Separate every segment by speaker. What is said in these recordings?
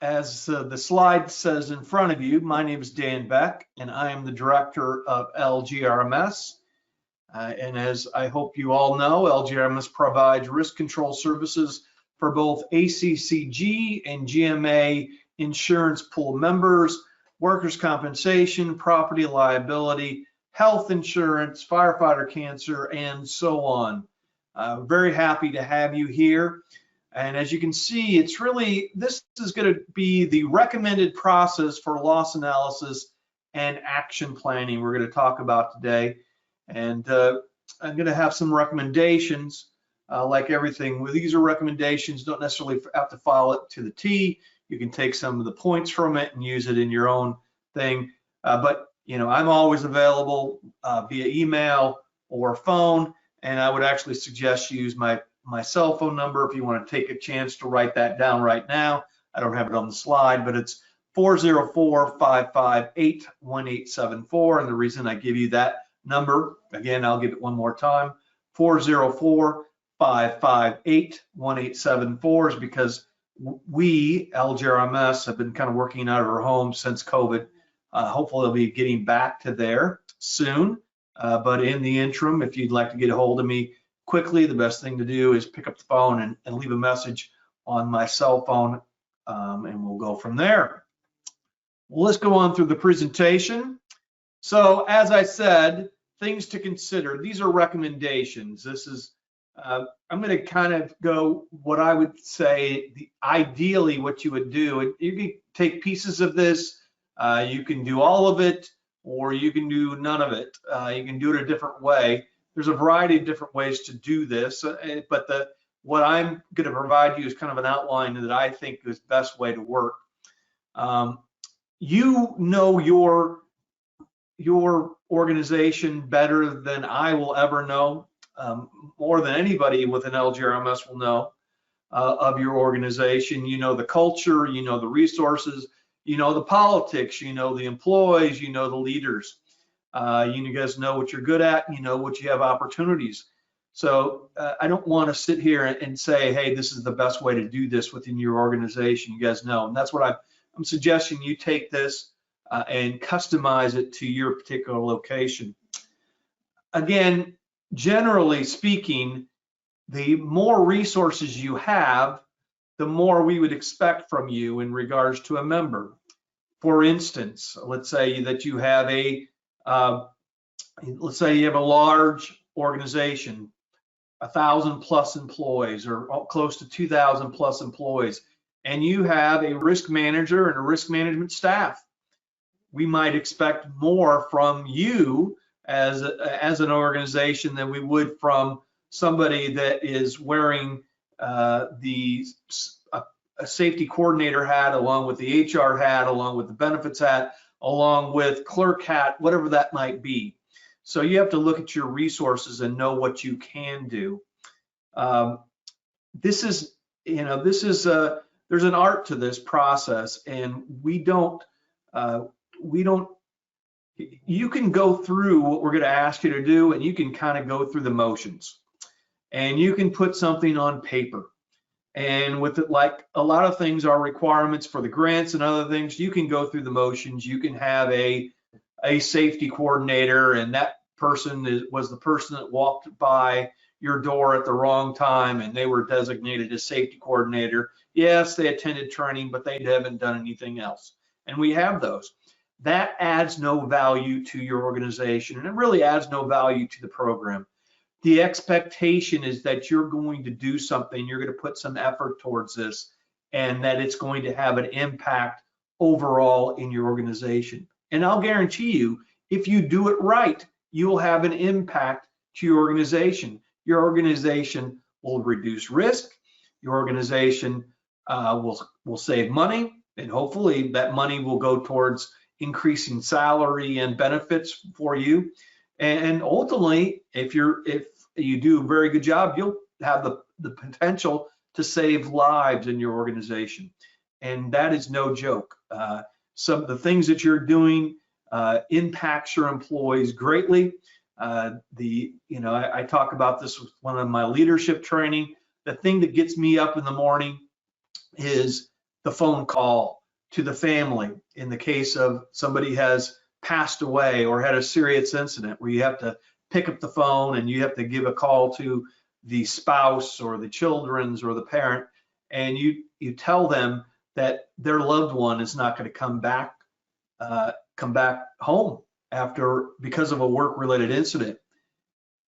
Speaker 1: As the slide says in front of you, my name is Dan Beck, and I am the director of LGRMS. And as I hope you all know, LGRMS provides risk control services for both ACCG and GMA insurance pool members, workers' compensation, property liability, health insurance, firefighter cancer, and so on. Very happy to have you here. And as you can see, it's really, this is going to be the recommended process for loss analysis and action planning we're going to talk about today. And I'm going to have some recommendations, like everything. Well, these are recommendations, don't necessarily have to follow it to the T. You can take some of the points from it and use it in your own thing. But you know, I'm always available via email or phone, and I would actually suggest you use my cell phone number if you want to take a chance to write that down right now. I don't have it on the slide, but it's 404-558-1874. And the reason I give you that number, again, I'll give it one more time, 404-558-1874, is because we, LGRMS, have been kind of working out of our home since COVID. Hopefully they'll be getting back to there soon. But in the interim, if you'd like to get a hold of me quickly, the best thing to do is pick up the phone and leave a message on my cell phone, and we'll go from there. Well, let's go on through the presentation. So as I said, things to consider. These are recommendations. This is, I'm going to kind of go what I would say, ideally what you would do. You can take pieces of this, you can do all of it, or you can do none of it. You can do it a different way. There's a variety of different ways to do this, but what I'm going to provide you is kind of an outline that I think is the best way to work. You know your organization better than I will ever know, more than anybody with an LGRMS will know of your organization. You know the culture, you know the resources, you know the politics, you know the employees, you know the leaders. You guys know what you're good at, you know what you have opportunities. So I don't want to sit here and say, hey, this is the best way to do this within your organization. You guys know, and that's what I'm suggesting. You take this and customize it to your particular location. Again, generally speaking, the more resources you have, the more we would expect from you in regards to a member. For instance, let's say that you have let's say you have a large organization, 1,000 plus employees, or close to 2,000 plus employees, and you have a risk manager and a risk management staff. We might expect more from you as an organization than we would from somebody that is wearing a safety coordinator hat, along with the HR hat, along with the benefits hat, along with clerk hat, whatever that might be. So you have to look at your resources and know what you can do. This is, there's an art to this process, and you can go through what we're going to ask you to do, and you can kind of go through the motions, and you can put something on paper. And with it, like a lot of things are requirements for the grants and other things, you can go through the motions. You can have a safety coordinator, and that person was the person that walked by your door at the wrong time, and they were designated as safety coordinator. Yes, they attended training, but they haven't done anything else. And we have those. That adds no value to your organization, and it really adds no value to the program. The expectation is that you're going to do something, you're going to put some effort towards this, and that it's going to have an impact overall in your organization. And I'll guarantee you, if you do it right, you will have an impact to your organization. Your organization will reduce risk, your organization will save money, and hopefully that money will go towards increasing salary and benefits for you. And ultimately, if you do a very good job, you'll have the potential to save lives in your organization. And that is no joke. Some of the things that you're doing impacts your employees greatly. I talk about this with one of my leadership training. The thing that gets me up in the morning is the phone call to the family in the case of somebody has passed away or had a serious incident where you have to pick up the phone and you have to give a call to the spouse or the children's or the parent, and you tell them that their loved one is not going to come back home because of a work-related incident,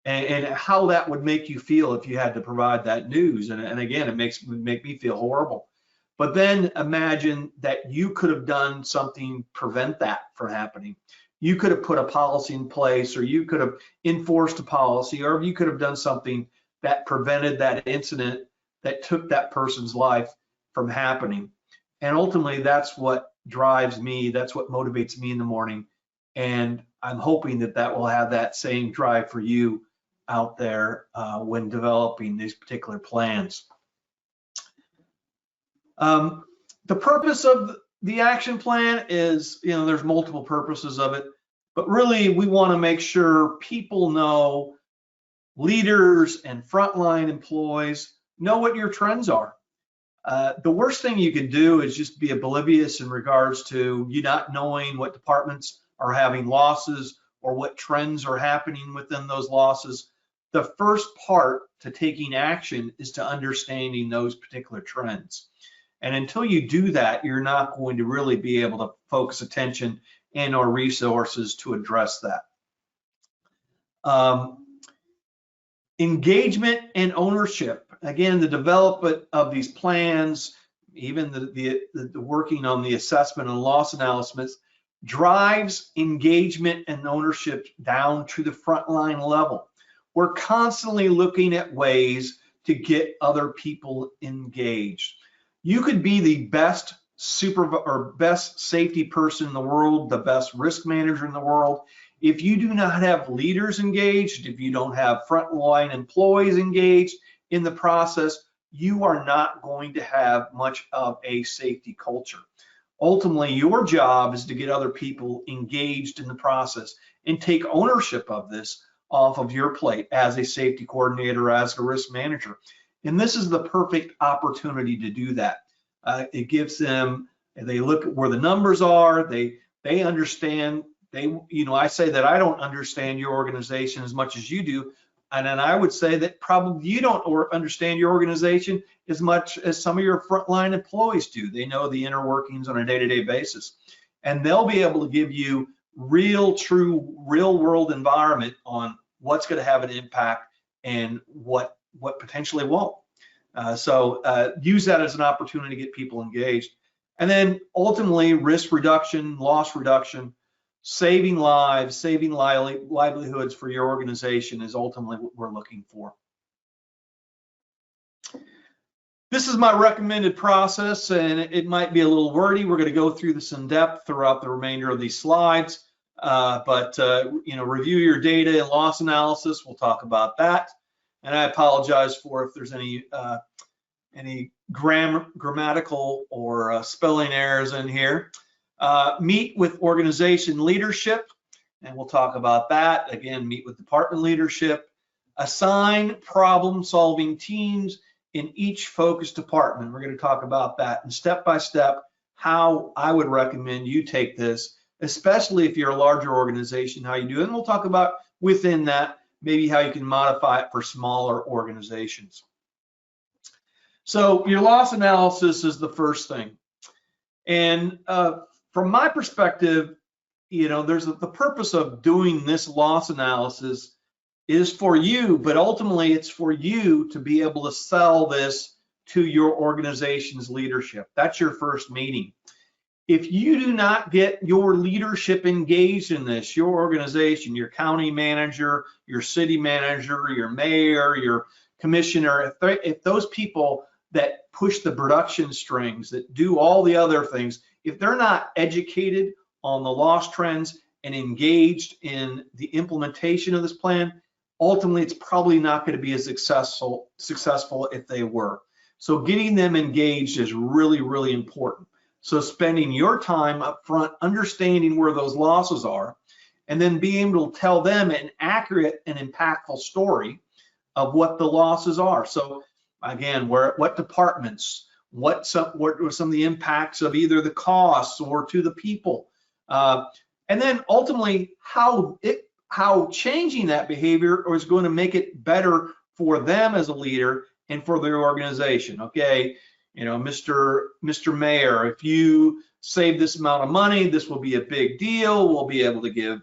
Speaker 1: and how that would make you feel if you had to provide that news. And again, it would make me feel horrible. But then imagine that you could have done something to prevent that from happening. You could have put a policy in place, or you could have enforced a policy, or you could have done something that prevented that incident that took that person's life from happening. And ultimately, that's what drives me, that's what motivates me in the morning. And I'm hoping that that will have that same drive for you out there when developing these particular plans. The purpose of the action plan is, there's multiple purposes of it, but really we want to make sure people know, leaders and frontline employees know what your trends are. The worst thing you can do is just be oblivious in regards to you not knowing what departments are having losses or what trends are happening within those losses. The first part to taking action is to understanding those particular trends. And until you do that, you're not going to really be able to focus attention and or resources to address that. Engagement and ownership. Again, the development of these plans, even the working on the assessment and loss analysis, drives engagement and ownership down to the frontline level. We're constantly looking at ways to get other people engaged. You could be the best best safety person in the world, the best risk manager in the world. If you do not have leaders engaged, if you don't have frontline employees engaged in the process, you are not going to have much of a safety culture. Ultimately, your job is to get other people engaged in the process and take ownership of this off of your plate as a safety coordinator, as a risk manager. And this is the perfect opportunity to do that. It gives them, they look at where the numbers are, they understand, I say that I don't understand your organization as much as you do. And then I would say that probably you don't understand your organization as much as some of your frontline employees do. They know the inner workings on a day-to-day basis. And they'll be able to give you true, real-world environment on what's going to have an impact and what potentially won't. So use that as an opportunity to get people engaged. And then ultimately, risk reduction, loss reduction, saving lives, saving livelihoods for your organization is ultimately what we're looking for. This is my recommended process, and it might be a little wordy. We're going to go through this in depth throughout the remainder of these slides. Review your data and loss analysis. We'll talk about that. And I apologize for if there's any grammatical or spelling errors in here. Meet with organization leadership, and we'll talk about that. Again, meet with department leadership. Assign problem-solving teams in each focus department. We're going to talk about that, and step by step how I would recommend you take this, especially if you're a larger organization, how you do it. And we'll talk about within that maybe how you can modify it for smaller organizations. So your loss analysis is the first thing. And from my perspective, there's the purpose of doing this loss analysis is for you, but ultimately it's for you to be able to sell this to your organization's leadership. That's your first meeting. If you do not get your leadership engaged in this, your organization, your county manager, your city manager, your mayor, your commissioner, if those people that push the production strings, that do all the other things, if they're not educated on the loss trends and engaged in the implementation of this plan, ultimately it's probably not going to be as successful if they were. So getting them engaged is really, really important. So spending your time up front, understanding where those losses are, and then being able to tell them an accurate and impactful story of what the losses are. So again, what departments, what were some of the impacts of either the costs or to the people, and then ultimately how changing that behavior is going to make it better for them as a leader and for their organization. Okay, you know, Mr. Mayor, if you save this amount of money, this will be a big deal. We'll be able to give,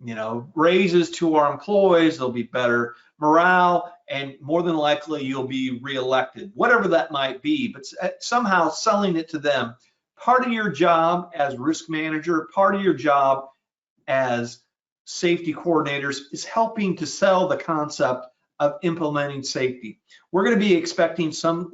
Speaker 1: you know, raises to our employees. There'll be better morale, and more than likely you'll be reelected, whatever that might be. But somehow selling it to them. Part of your job as risk manager, part of your job as safety coordinators is helping to sell the concept of implementing safety. We're going to be expecting some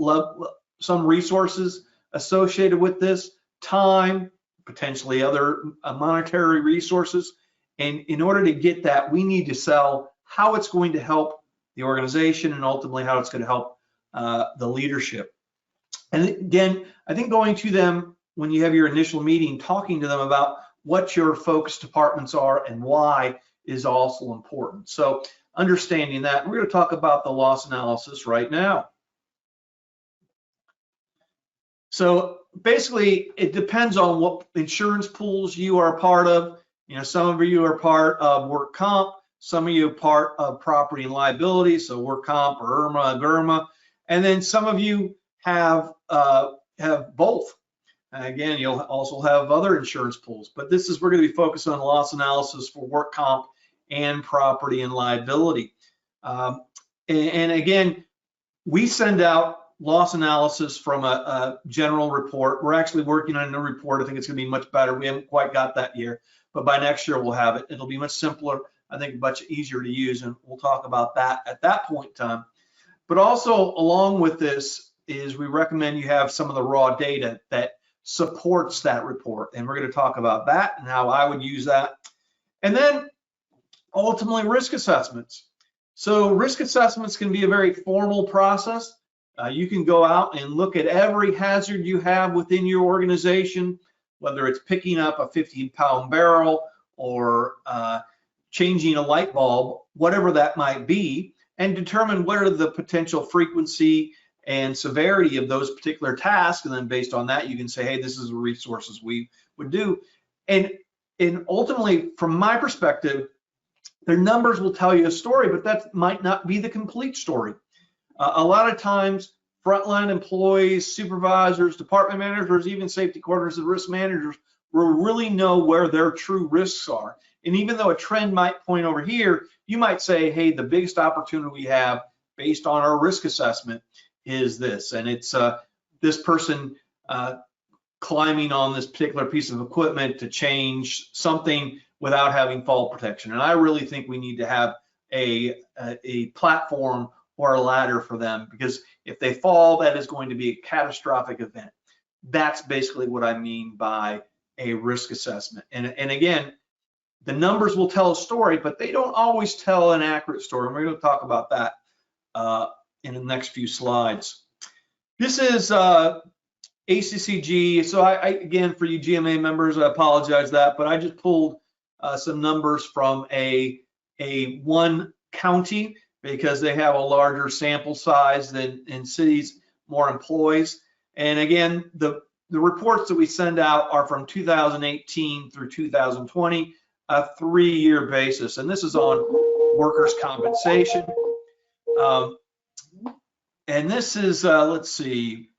Speaker 1: resources associated with this, time, potentially other monetary resources. And in order to get that, we need to sell how it's going to help the organization and ultimately how it's going to help the leadership. And again, I think going to them when you have your initial meeting, talking to them about what your focus departments are and why is also important. So understanding that, we're going to talk about the loss analysis right now. So basically, it depends on what insurance pools you are a part of. You know, some of you are part of work comp, some of you are part of property and liability, so work comp or IRMA, GRMA, and then some of you have both. And again, you'll also have other insurance pools, but we're going to be focused on loss analysis for work comp and property and liability. And again, we send out loss analysis from a general report. We're actually working on a new report. I think it's going to be much better. We haven't quite got that year, but by next year we'll have it. It'll be much simpler, I think much easier to use, and we'll talk about that at that point in time. But also along with this is we recommend you have some of the raw data that supports that report, and we're going to talk about that and how I would use that. And then ultimately risk assessments. So risk assessments can be a very formal process. You can go out and look at every hazard you have within your organization, whether it's picking up a 15-pound barrel or changing a light bulb, whatever that might be, and determine what are the potential frequency and severity of those particular tasks. And then based on that, you can say, hey, this is the resources we would do. And ultimately, from my perspective, their numbers will tell you a story, but that might not be the complete story. A lot of times, frontline employees, supervisors, department managers, even safety coordinators and risk managers will really know where their true risks are. And even though a trend might point over here, you might say, hey, the biggest opportunity we have based on our risk assessment is this. And it's this person climbing on this particular piece of equipment to change something without having fall protection. And I really think we need to have a platform or a ladder for them, because if they fall, that is going to be a catastrophic event. That's basically what I mean by a risk assessment. And again, the numbers will tell a story, but they don't always tell an accurate story. And we're going to talk about that in the next few slides. This is ACCG. So I again, for you GMA members, I apologize that, but I just pulled some numbers from a one county, because they have a larger sample size than in cities, more employees. And again, the reports that we send out are from 2018 through 2020, a 3-year basis. And this is on workers' compensation. And this is, let's see,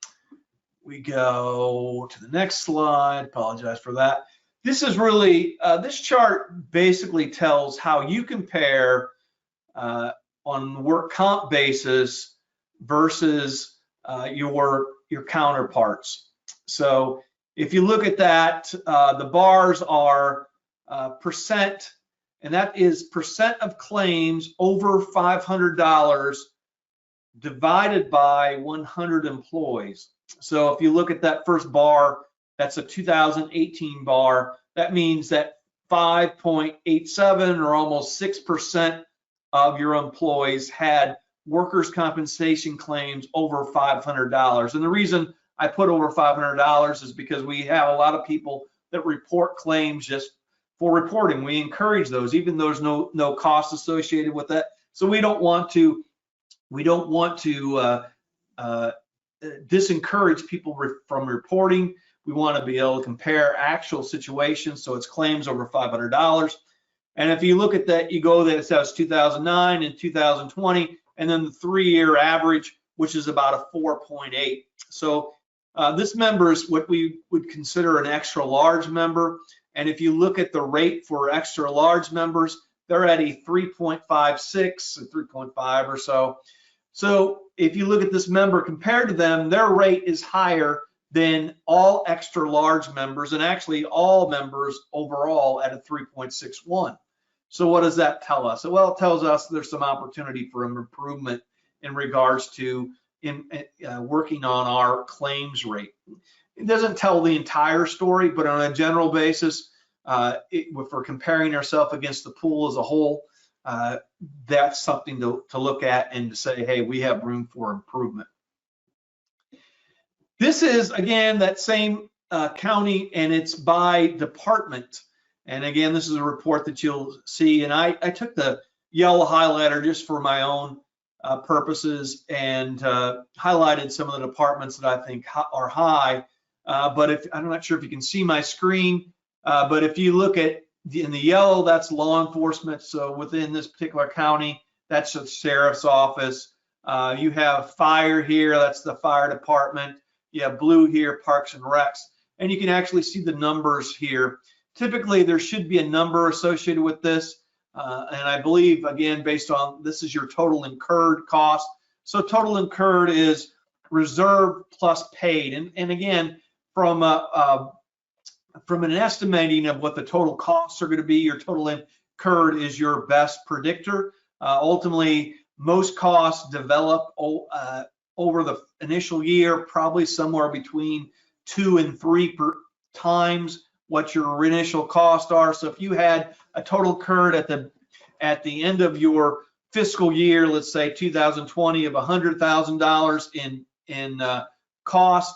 Speaker 1: we go to the next slide, apologize for that. This is really, this chart basically tells how you compare on the work comp basis versus your counterparts. So if you look at that, the bars are percent, and that is percent of claims over $500 divided by 100 employees. So if you look at that first bar, that's a 2018 bar. That means that 5.87 or almost 6% of your employees had workers' compensation claims over $500. And the reason I put over $500 is because we have a lot of people that report claims just for reporting. We encourage those, even though there's no cost associated with that. So we don't want to disencourage people from reporting. We want to be able to compare actual situations, so it's claims over $500. And if you look at that, you go that it says 2009 and 2020, and then the 3-year average, which is about a 4.8. So this member is what we would consider an extra large member. And if you look at the rate for extra large members, they're at a 3.56 or 3.5 or so. So if you look at this member compared to them, their rate is higher than all extra large members, and actually all members overall at a 3.61. So what does that tell us? Well, it tells us there's some opportunity for an improvement in regards to working on our claims rate. It doesn't tell the entire story, but on a general basis, if we're comparing ourselves against the pool as a whole, that's something to look at and to say, hey, we have room for improvement. This is, again, that same county, and it's by department. And again, this is a report that you'll see. And I took the yellow highlighter just for my own purposes and highlighted some of the departments that I think are high. But I'm not sure if you can see my screen, but if you look at in the yellow, that's law enforcement. So within this particular county, that's the sheriff's office. You have fire here, that's the fire department. You have blue here, parks and recs. And you can actually see the numbers here. Typically, there should be a number associated with this. And I believe, again, based on this is your total incurred cost. So total incurred is reserved plus paid. And again, from an estimating of what the total costs are going to be, your total incurred is your best predictor. Ultimately, most costs develop over the initial year, probably somewhere between 2 and 3 times what your initial costs are. So if you had a total incurred at the end of your fiscal year, let's say 2020, of $100,000 in cost,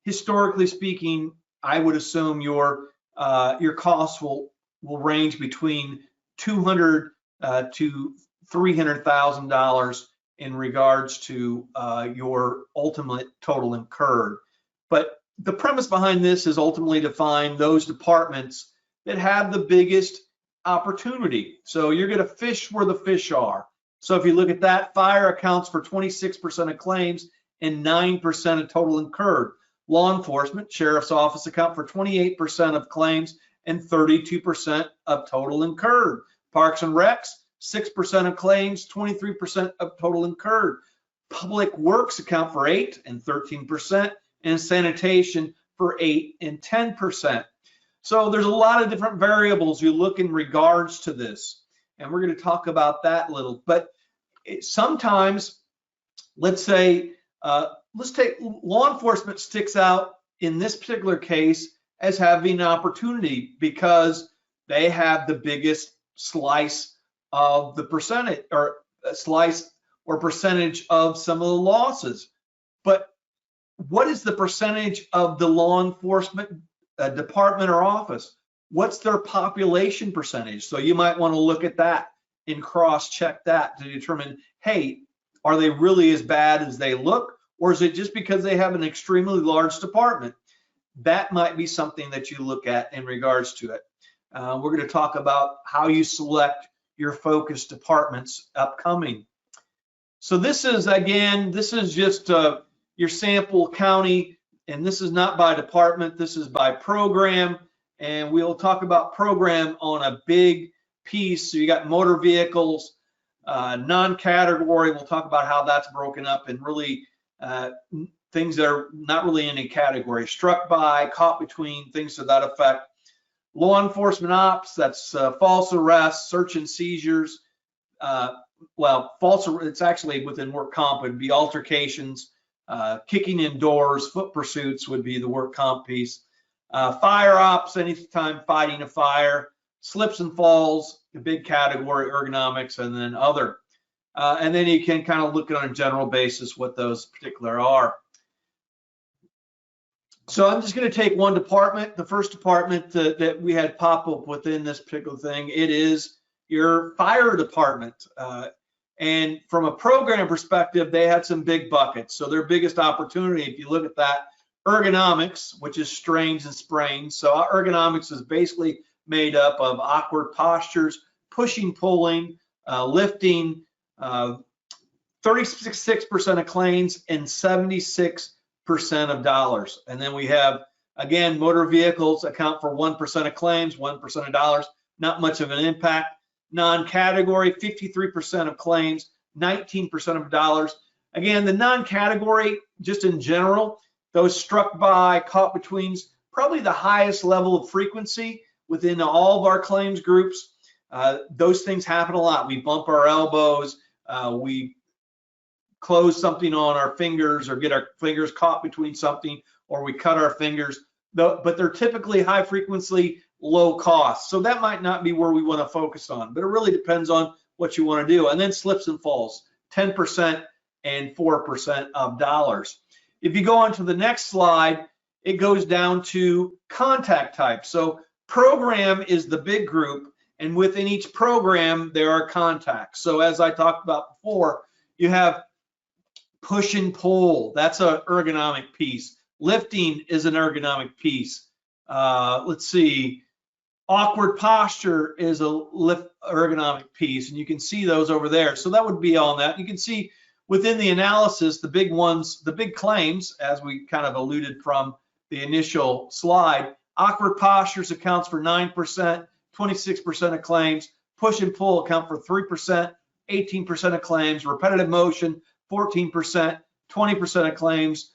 Speaker 1: historically speaking, I would assume your costs will range between $200,000 to $300,000 in regards to your ultimate total incurred. But the premise behind this is ultimately to find those departments that have the biggest opportunity. So you're going to fish where the fish are. So if you look at that, fire accounts for 26% of claims and 9% of total incurred. Law enforcement, sheriff's office account for 28% of claims and 32% of total incurred. Parks and recs, 6% of claims, 23% of total incurred. Public works account for 8% and 13%, and sanitation for 8% and 10%. So there's a lot of different variables you look in regards to this, and we're going to talk about that a little. But sometimes, let's say, let's take law enforcement sticks out in this particular case as having an opportunity because they have the biggest slice of the percentage or slice or percentage of some of the losses. But what is the percentage of the law enforcement department or office? What's their population percentage? So you might want to look at that and cross-check that to determine, hey, are they really as bad as they look? Or is it just because they have an extremely large department? That might be something that you look at in regards to it. We're going to talk about how you select your focus departments upcoming. So this is, again, this is just your sample county, and this is not by department, this is by program, and we'll talk about program on a big piece. So you got motor vehicles, non-category, we'll talk about how that's broken up and really things that are not really in a category, struck by, caught between, things to that effect. Law enforcement ops, that's false arrests, search and seizures. Well, it's actually within work comp, it'd be altercations, kicking in doors, foot pursuits would be the work comp piece. Fire ops, anytime fighting a fire. Slips and falls, a big category, ergonomics, and then other. And then you can kind of look at on a general basis what those particular are. So I'm just going to take one department. The first department that we had pop up within this particular thing, it is your fire department. And from a program perspective, they had some big buckets. So their biggest opportunity, if you look at that, ergonomics, which is strains and sprains. So ergonomics is basically made up of awkward postures, pushing, pulling, lifting, 36% of claims and 76% of dollars. And then we have, again, motor vehicles account for 1% of claims, 1% of dollars, not much of an impact. Non-category, 53% of claims, 19% of dollars. Again, the non-category, just in general, those struck by, caught betweens, probably the highest level of frequency within all of our claims groups. Those things happen a lot. We bump our elbows, we close something on our fingers or get our fingers caught between something, or we cut our fingers, but they're typically high frequency, low cost. So that might not be where we want to focus on, but it really depends on what you want to do. And then slips and falls, 10% and 4% of dollars. If you go on to the next slide, it goes down to contact type. So program is the big group, and within each program, there are contacts. So as I talked about before, you have push and pull, that's an ergonomic piece. Lifting is an ergonomic piece. Let's see, awkward posture is a lift ergonomic piece, and you can see those over there. So that would be all that. You can see within the analysis, the big ones, the big claims, as we kind of alluded from the initial slide, awkward postures accounts for 9%, 26% of claims, push and pull account for 3%, 18% of claims, repetitive motion, 14%, 20% of claims.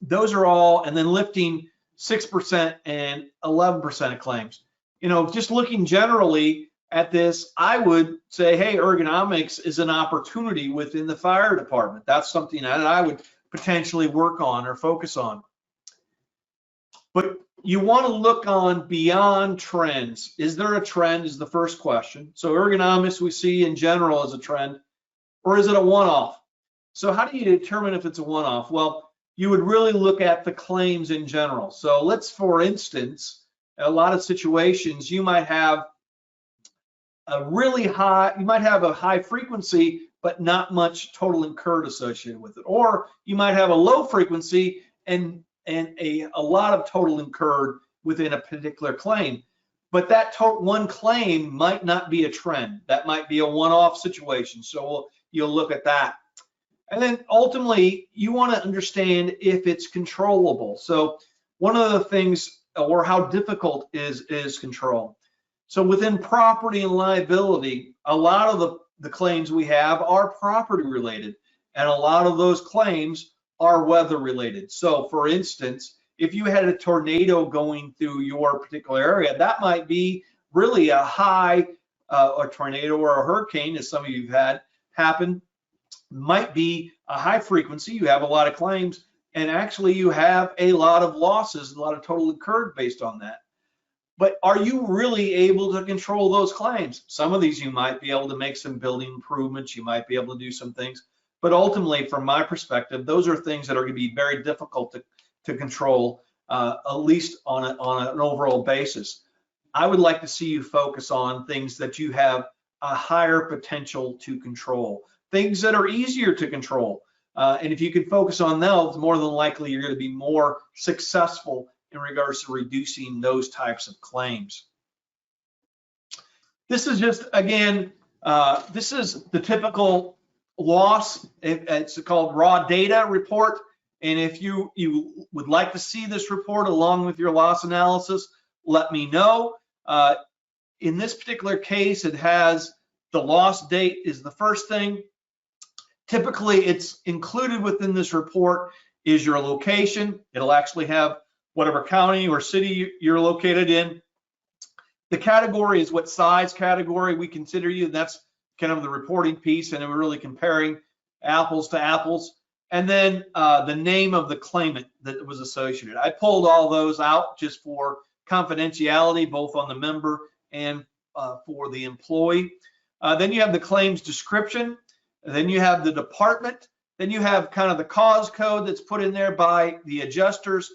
Speaker 1: Those are all, and then lifting, 6% and 11% of claims. You know, just looking generally at this, I would say, hey, ergonomics is an opportunity within the fire department. That's something that I would potentially work on or focus on. But you want to look on beyond trends. Is there a trend is the first question. So ergonomics we see in general as a trend, or is it a one-off? So how do you determine if it's a one-off? Well, you would really look at the claims in general. So let's, for instance, a lot of situations, you might have a really high, you might have a high frequency, but not much total incurred associated with it. Or you might have a low frequency and a lot of total incurred within a particular claim. But that one claim might not be a trend. That might be a one-off situation. So you'll look at that. And then ultimately, you want to understand if it's controllable. So one of the things, or how difficult is control. So within property and liability, a lot of the claims we have are property related, and a lot of those claims are weather related. So for instance, if you had a tornado going through your particular area, that might be really a high, a tornado or a hurricane, as some of you have had happen, might be a high frequency. You have a lot of claims, and actually you have a lot of losses, a lot of total incurred based on that. But are you really able to control those claims? Some of these you might be able to make some building improvements, you might be able to do some things, but ultimately from my perspective, those are things that are going to be very difficult to control, at least on an overall basis. I would like to see you focus on things that you have a higher potential to control, things that are easier to control. And if you can focus on those, more than likely you're going to be more successful in regards to reducing those types of claims. This is just, again, this is the typical loss. It's called raw data report. And if you would like to see this report along with your loss analysis, let me know. In this particular case, it has the loss date is the first thing. Typically, it's included within this report is your location. It'll actually have whatever county or city you're located in. The category is what size category we consider you. That's kind of the reporting piece, and we're really comparing apples to apples. And then the name of the claimant that was associated. I pulled all those out just for confidentiality, both on the member and for the employee. Then you have the claims description. Then you have the department. Then you have kind of the cause code that's put in there by the adjusters.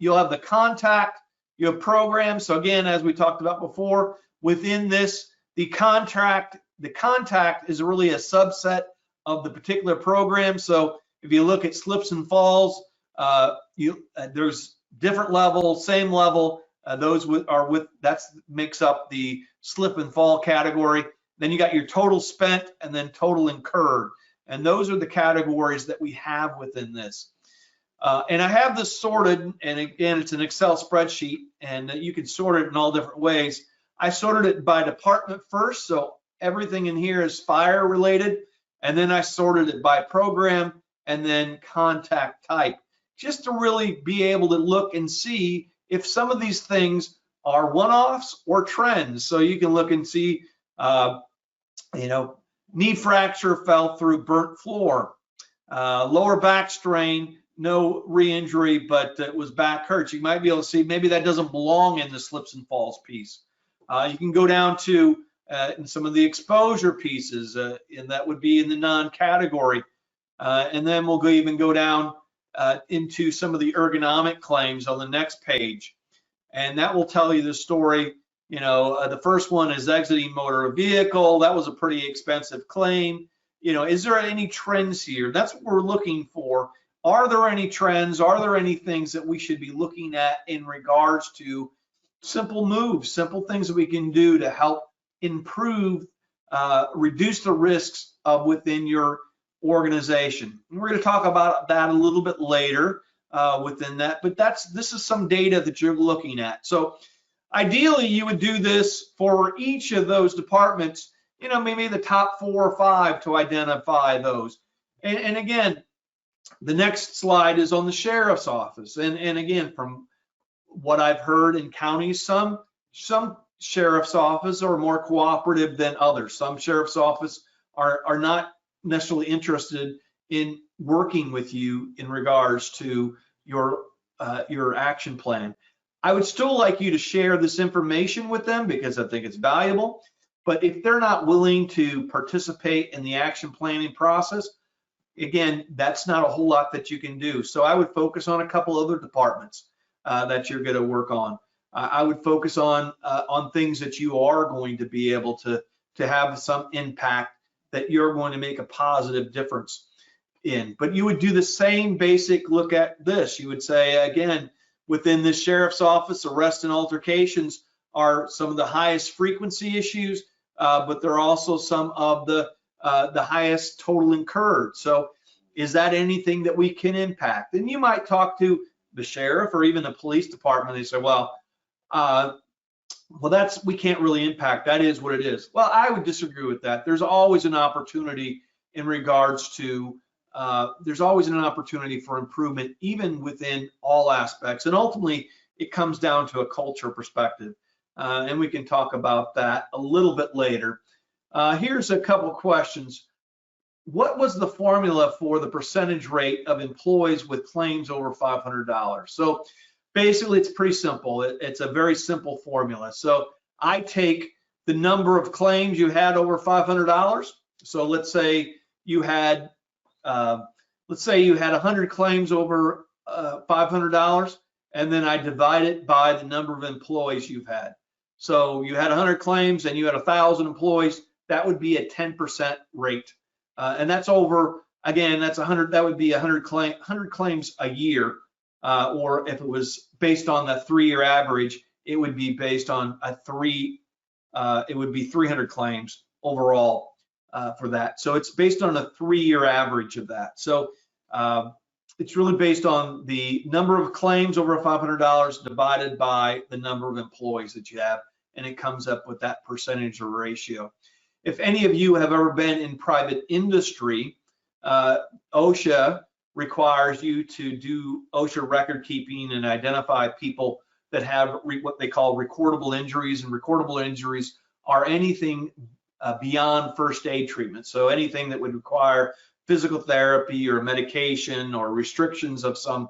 Speaker 1: You'll have the contact, you have programs. So again, as we talked about before, within this, the contract the contact is really a subset of the particular program. So if you look at slips and falls, there's different level, same level. Those makes up the slip and fall category. Then you got your total spent and then total incurred. And those are the categories that we have within this. And I have this sorted, and again, it's an Excel spreadsheet, and you can sort it in all different ways. I sorted it by department first, so everything in here is fire related, and then I sorted it by program and then contact type, just to really be able to look and see if some of these things are one-offs or trends. So you can look and see, knee fracture fell through burnt floor, lower back strain, no re-injury, but it was back hurt. You might be able to see maybe that doesn't belong in the slips and falls piece. You can go down to in some of the exposure pieces, and that would be in the non-category. And then we'll even go down into some of the ergonomic claims on the next page. And that will tell you the story. The first one is exiting motor vehicle. That was a pretty expensive claim. Is there any trends here? That's what we're looking for. Are there any trends? Are there any things that we should be looking at in regards to simple moves, simple things that we can do to help improve, reduce the risks of within your organization? And we're going to talk about that a little bit later within that, but this is some data that you're looking at. So ideally, you would do this for each of those departments, maybe the top 4 or 5 to identify those. And again, the next slide is on the sheriff's office. And again, from what I've heard in counties, some sheriff's office are more cooperative than others. Some sheriff's office are not necessarily interested in working with you in regards to your action plan. I would still like you to share this information with them because I think it's valuable. But if they're not willing to participate in the action planning process, again, that's not a whole lot that you can do. So I would focus on a couple other departments that you're going to work on. I would focus on things that you are going to be able to have some impact, that you're going to make a positive difference in. But you would do the same basic look at this. You would say, again, within the sheriff's office, arrests and altercations are some of the highest frequency issues, but they're also some of the highest total incurred. So is that anything that we can impact? And you might talk to the sheriff or even the police department. They say, well, we can't really impact. That is what it is. Well, I would disagree with that. There's always an opportunity in regards to, there's always an opportunity for improvement, even within all aspects. And ultimately, it comes down to a culture perspective. And we can talk about that a little bit later. Here's a couple questions. What was the formula for the percentage rate of employees with claims over $500? So basically, it's pretty simple. It's a very simple formula. So I take the number of claims you had over $500. So let's say you had 100 claims over $500, and then I divide it by the number of employees you've had. So you had 100 claims and you had 1,000 employees. That would be a 10% rate, and that's over. Again, that's 100. That would be 100 claims a year, or if it was based on the 3-year average, it would be based on it would be 300 claims overall for that. So it's based on a 3-year average of that. So it's really based on the number of claims over $500 divided by the number of employees that you have, and it comes up with that percentage or ratio. If any of you have ever been in private industry, OSHA requires you to do OSHA record keeping and identify people that have what they call recordable injuries, and recordable injuries are anything beyond first aid treatment. So anything that would require physical therapy or medication or restrictions of some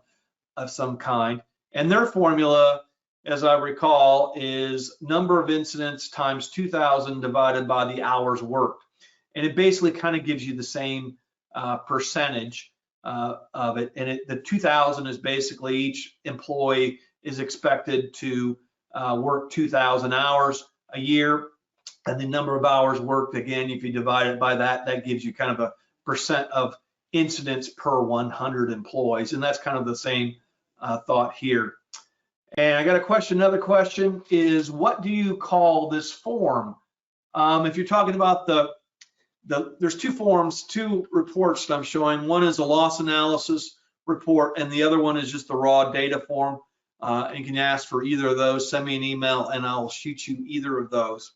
Speaker 1: kind. And their formula, as I recall, is number of incidents times 2,000 divided by the hours worked. And it basically kind of gives you the same percentage of it. And the 2,000 is basically each employee is expected to work 2,000 hours a year. and the number of hours worked. Again, if you divide it by that, that gives you kind of a percent of incidents per 100 employees, and that's kind of the same thought here. And I got a question, another question is, what do you call this form? If you're talking about there's two forms, two reports that I'm showing. One is a loss analysis report, and the other one is just the raw data form. And you can ask for either of those, send me an email, and I'll shoot you either of those.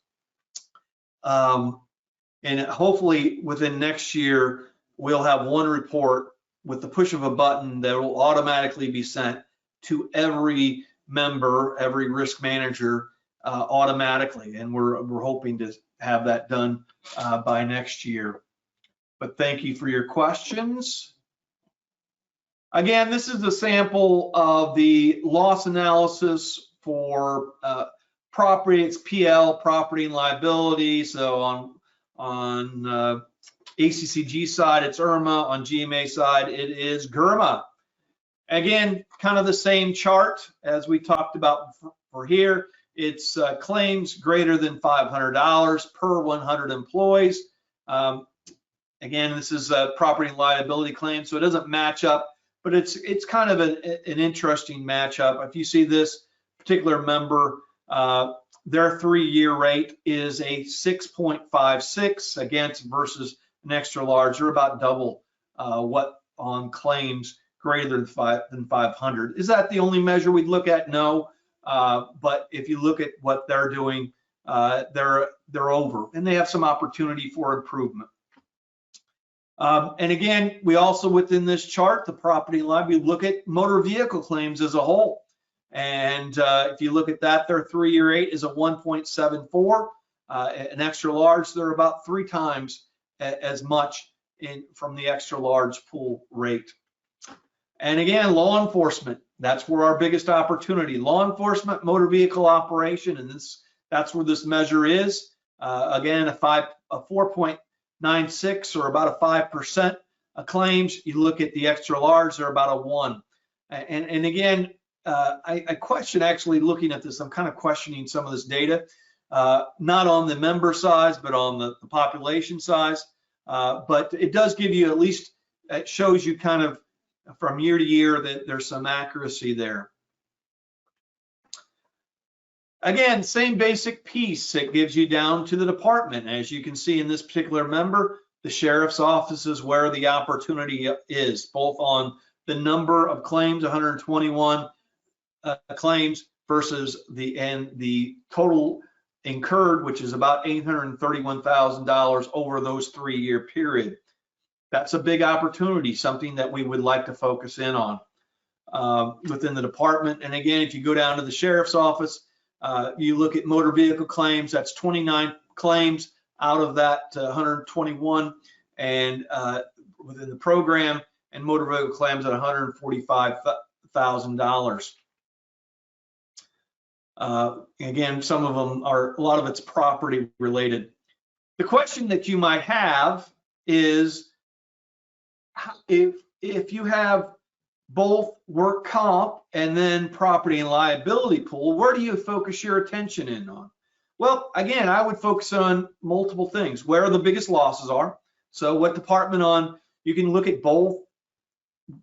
Speaker 1: And hopefully within next year, we'll have one report with the push of a button that will automatically be sent to every member, every risk manager automatically. And we're hoping to have that done by next year. But thank you for your questions. Again, this is a sample of the loss analysis for property. It's PL, property and liability. So on ACCG side, it's IRMA. On GMA side, it is GRMA. Again, kind of the same chart as we talked about for here. It's claims greater than $500 per 100 employees. Again, this is a property and liability claim, so it doesn't match up, but it's kind of an interesting matchup. If you see this particular member, their 3-year rate is a 6.56 against versus an extra large. They're about double what on claims greater than 500. Is that the only measure we'd look at? No, but if you look at what they're doing, they're over, and they have some opportunity for improvement. And again, we also within this chart, the property line, we look at motor vehicle claims as a whole. And if you look at that, their 3-year rate is a 1.74. An extra large, they're about 3 times as much from the extra large pool rate. And again, law enforcement, that's where our biggest opportunity. Law enforcement, motor vehicle operation, and that's where this measure is. Again, a 4.96 or about a 5% of claims. You look at the extra large, they're about a 1. And again, I question actually looking at this. I'm kind of questioning some of this data, not on the member size, but on the population size. But it does give you at least, it shows you kind of from year to year that there's some accuracy there. Again, same basic piece. It gives you down to the department. As you can see in this particular member, the sheriff's office is where the opportunity is, both on the number of claims, 121 claims, versus the total incurred, which is about $831,000 over those 3-year period. That's a big opportunity, something that we would like to focus in on within the department. And again, if you go down to the sheriff's office, you look at motor vehicle claims, that's 29 claims out of that 121, and within the program, and motor vehicle claims at $145,000. Again, some of them are, a lot of it's property related. The question that you might have is, if you have both work comp and then property and liability pool, where do you focus your attention in on? Well, again, I would focus on multiple things. Where the biggest losses are. So what department on, you can look at both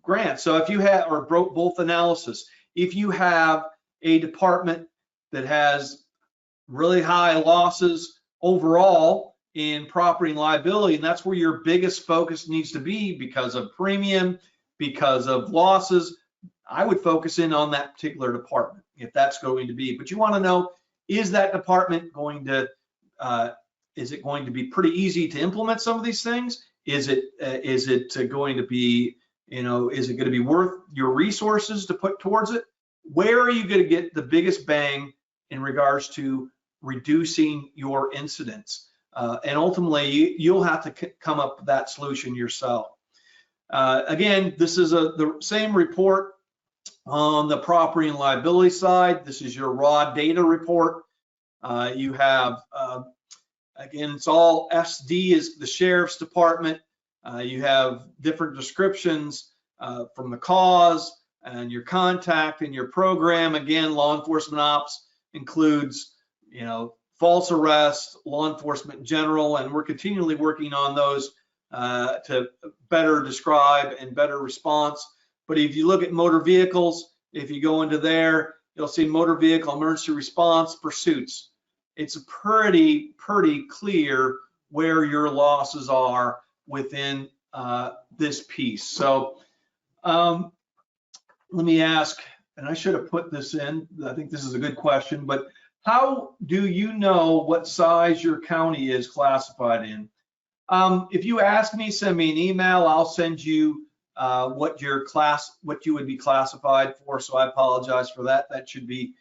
Speaker 1: grants. So if you have, or both analysis, if you have a department that has really high losses overall in property and liability, and that's where your biggest focus needs to be because of premium, because of losses, I would focus in on that particular department if that's going to be. But you want to know, is that department going to, is it going to be pretty easy to implement some of these things? Is it going to be, is it going to be worth your resources to put towards it? Where are you going to get the biggest bang in regards to reducing your incidents? And ultimately, you'll have to come up with that solution yourself. Again, this is the same report on the property and liability side. This is your raw data report. You have, again, it's all SD is the sheriff's department. You have different descriptions from the cause and your contact and your program. Again, law enforcement ops includes, false arrest, law enforcement in general, and we're continually working on those to better describe and better response. But if you look at motor vehicles, if you go into there, you'll see motor vehicle emergency response pursuits. It's pretty clear where your losses are within this piece. So let me ask, and I should have put this in, I think this is a good question, but how do you know what size your county is classified in? If you ask me, send me an email, I'll send you what you would be classified for. So I apologize for that. That should be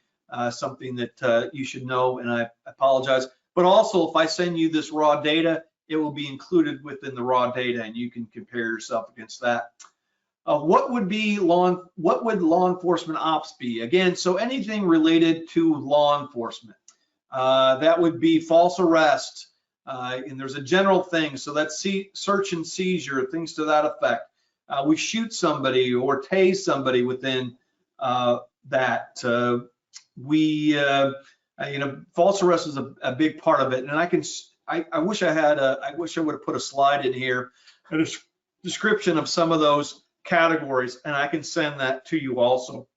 Speaker 1: something that you should know, and I apologize. But also, if I send you this raw data, it will be included within the raw data, and you can compare yourself against that. What would law enforcement ops be? Again, so anything related to law enforcement. That would be false arrest, and there's a general thing. So that's search and seizure, things to that effect. We shoot somebody or tase somebody within that. False arrest is a big part of it, and I wish I would have put a slide in here, a description of some of those categories, and I can send that to you also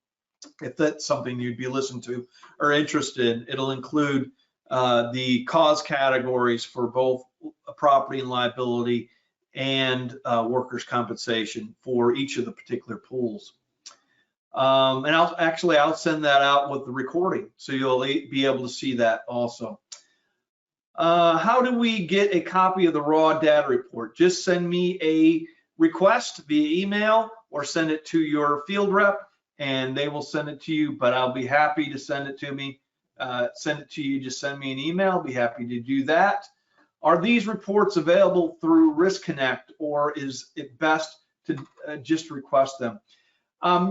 Speaker 1: if that's something you'd be listening to or interested in. It'll include the cause categories for both property and liability and workers' compensation for each of the particular pools. And I'll send that out with the recording, so you'll be able to see that also. How do we get a copy of the raw data report? Just send me a request via email or send it to your field rep, and they will send it to you, but I'll be happy to send it to you. Just send me an email. I'll be happy to do that. Are these reports available through Risk Connect, or is it best to just request them?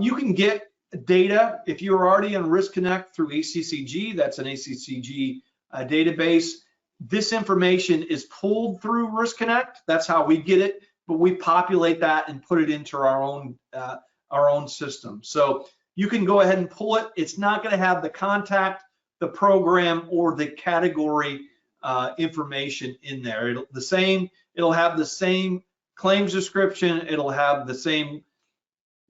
Speaker 1: You can get data if you're already in Risk Connect through ACCG. That's an ACCG database. This information is pulled through Risk Connect. That's how we get it, but we populate that and put it into our own system. So you can go ahead and pull it. It's not going to have the contact, the program, or the category information in there. It'll have the same claims description. It'll have the same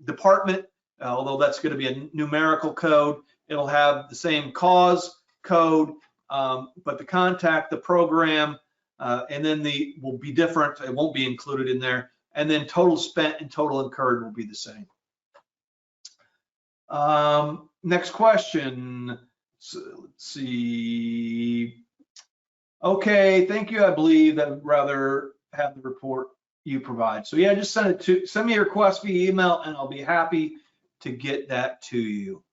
Speaker 1: department, although that's going to be a numerical code. It'll have the same cause code, but the contact, the program, and then will be different. It won't be included in there. And then total spent and total incurred will be the same. Next question. So, let's see. Okay, thank you. I believe that I'd rather have the report you provide. So yeah, just send me a request via email, and I'll be happy to get that to you.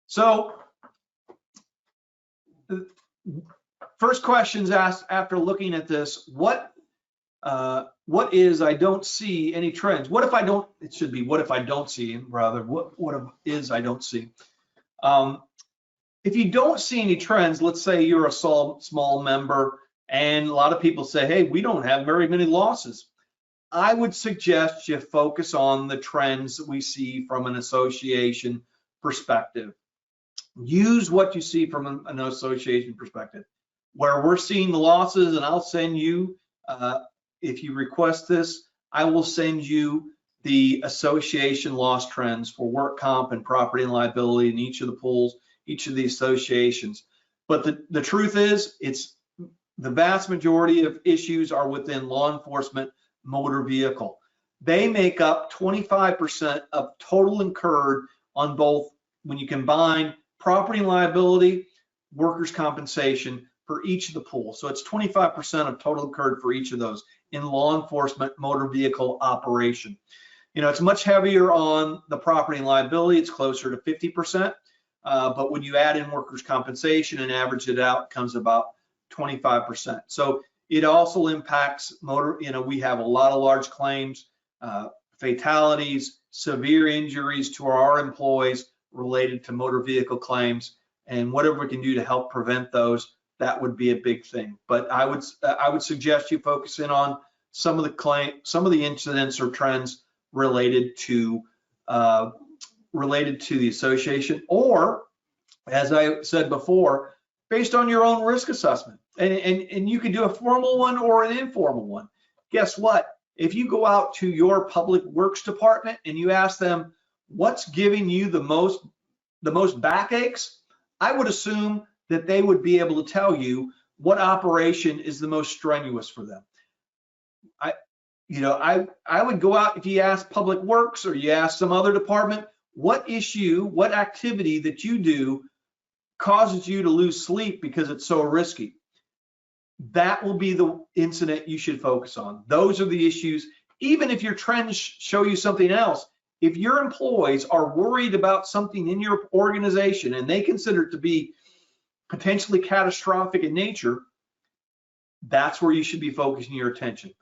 Speaker 1: So the first questions asked after looking at this: what is I don't see any trends? What if I don't? It should be what if I don't see, rather. What is I don't see? If you don't see any trends, let's say you're a small member, and a lot of people say, hey, we don't have very many losses. I would suggest you focus on the trends that we see from an association perspective. Use what you see from an association perspective. Where we're seeing the losses, and I'll send you, if you request this, I will send you the association loss trends for work comp and property and liability in each of the pools, each of the associations. But the truth is, the vast majority of issues are within law enforcement motor vehicle. They make up 25% of total incurred on both, when you combine property and liability, workers' compensation for each of the pools. So it's 25% of total incurred for each of those in law enforcement motor vehicle operation. You know, it's much heavier on the property and liability. It's closer to 50%. But when you add in workers' compensation and average it out, it comes about 25%. So it also impacts motor. You know, we have a lot of large claims, fatalities, severe injuries to our employees related to motor vehicle claims, and whatever we can do to help prevent those, that would be a big thing. But I would suggest you focus in on some of the incidents or trends related to the association, or as I said before, based on your own risk assessment. And you can do a formal one or an informal one. Guess what? If you go out to your public works department and you ask them, what's giving you the most backaches, I would assume that they would be able to tell you what operation is the most strenuous for them. I would go out, if you ask public works or you ask some other department, what issue, what activity that you do causes you to lose sleep because it's so risky? That will be the incident you should focus on. Those are the issues. Even if your trends show you something else, if your employees are worried about something in your organization and they consider it to be potentially catastrophic in nature, that's where you should be focusing your attention.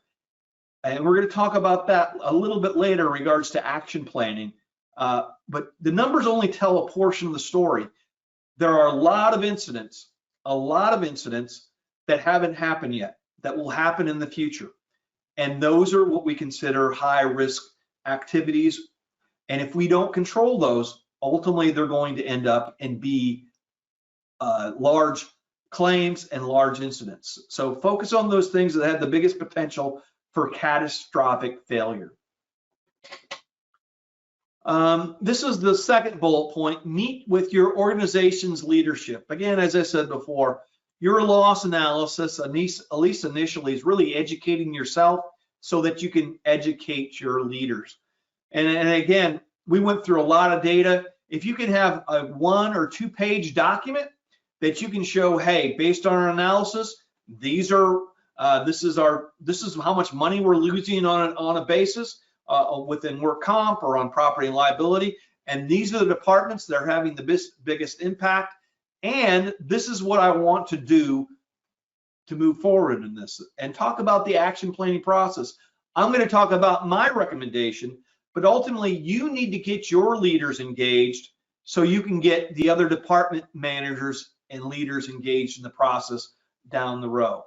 Speaker 1: And we're going to talk about that a little bit later in regards to action planning. But the numbers only tell a portion of the story. There are a lot of incidents that haven't happened yet, that will happen in the future. And those are what we consider high risk activities. And if we don't control those, ultimately they're going to end up and be large claims and large incidents. So focus on those things that have the biggest potential for catastrophic failure. This is the second bullet point: meet with your organization's leadership. Again, as I said before, your loss analysis, at least initially, is really educating yourself so that you can educate your leaders. And again, we went through a lot of data. If you can have a 1 or 2 page document that you can show, hey, based on our analysis, this is how much money we're losing on a basis within work comp or on property and liability, and these are the departments that are having the biggest impact, and this is what I want to do to move forward in this. And talk about the action planning process. I'm going to talk about my recommendation, but ultimately you need to get your leaders engaged so you can get the other department managers and leaders engaged in the process down the road.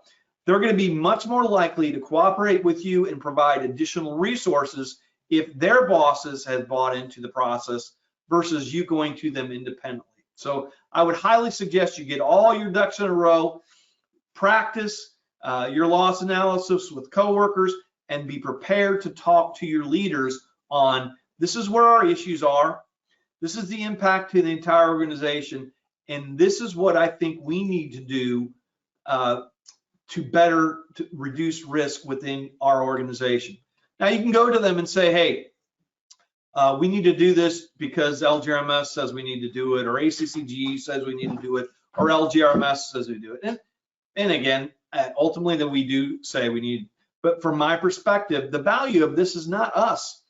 Speaker 1: They're going to be much more likely to cooperate with you and provide additional resources if their bosses have bought into the process versus you going to them independently. So I would highly suggest you get all your ducks in a row, practice your loss analysis with coworkers, and be prepared to talk to your leaders on, this is where our issues are, this is the impact to the entire organization, and this is what I think we need to do to reduce risk within our organization. Now you can go to them and say, hey, we need to do this because LGRMS says we need to do it, or ACCG says we need to do it, or LGRMS says we do it. And again, ultimately that we do say we need, but from my perspective, the value of this is not us.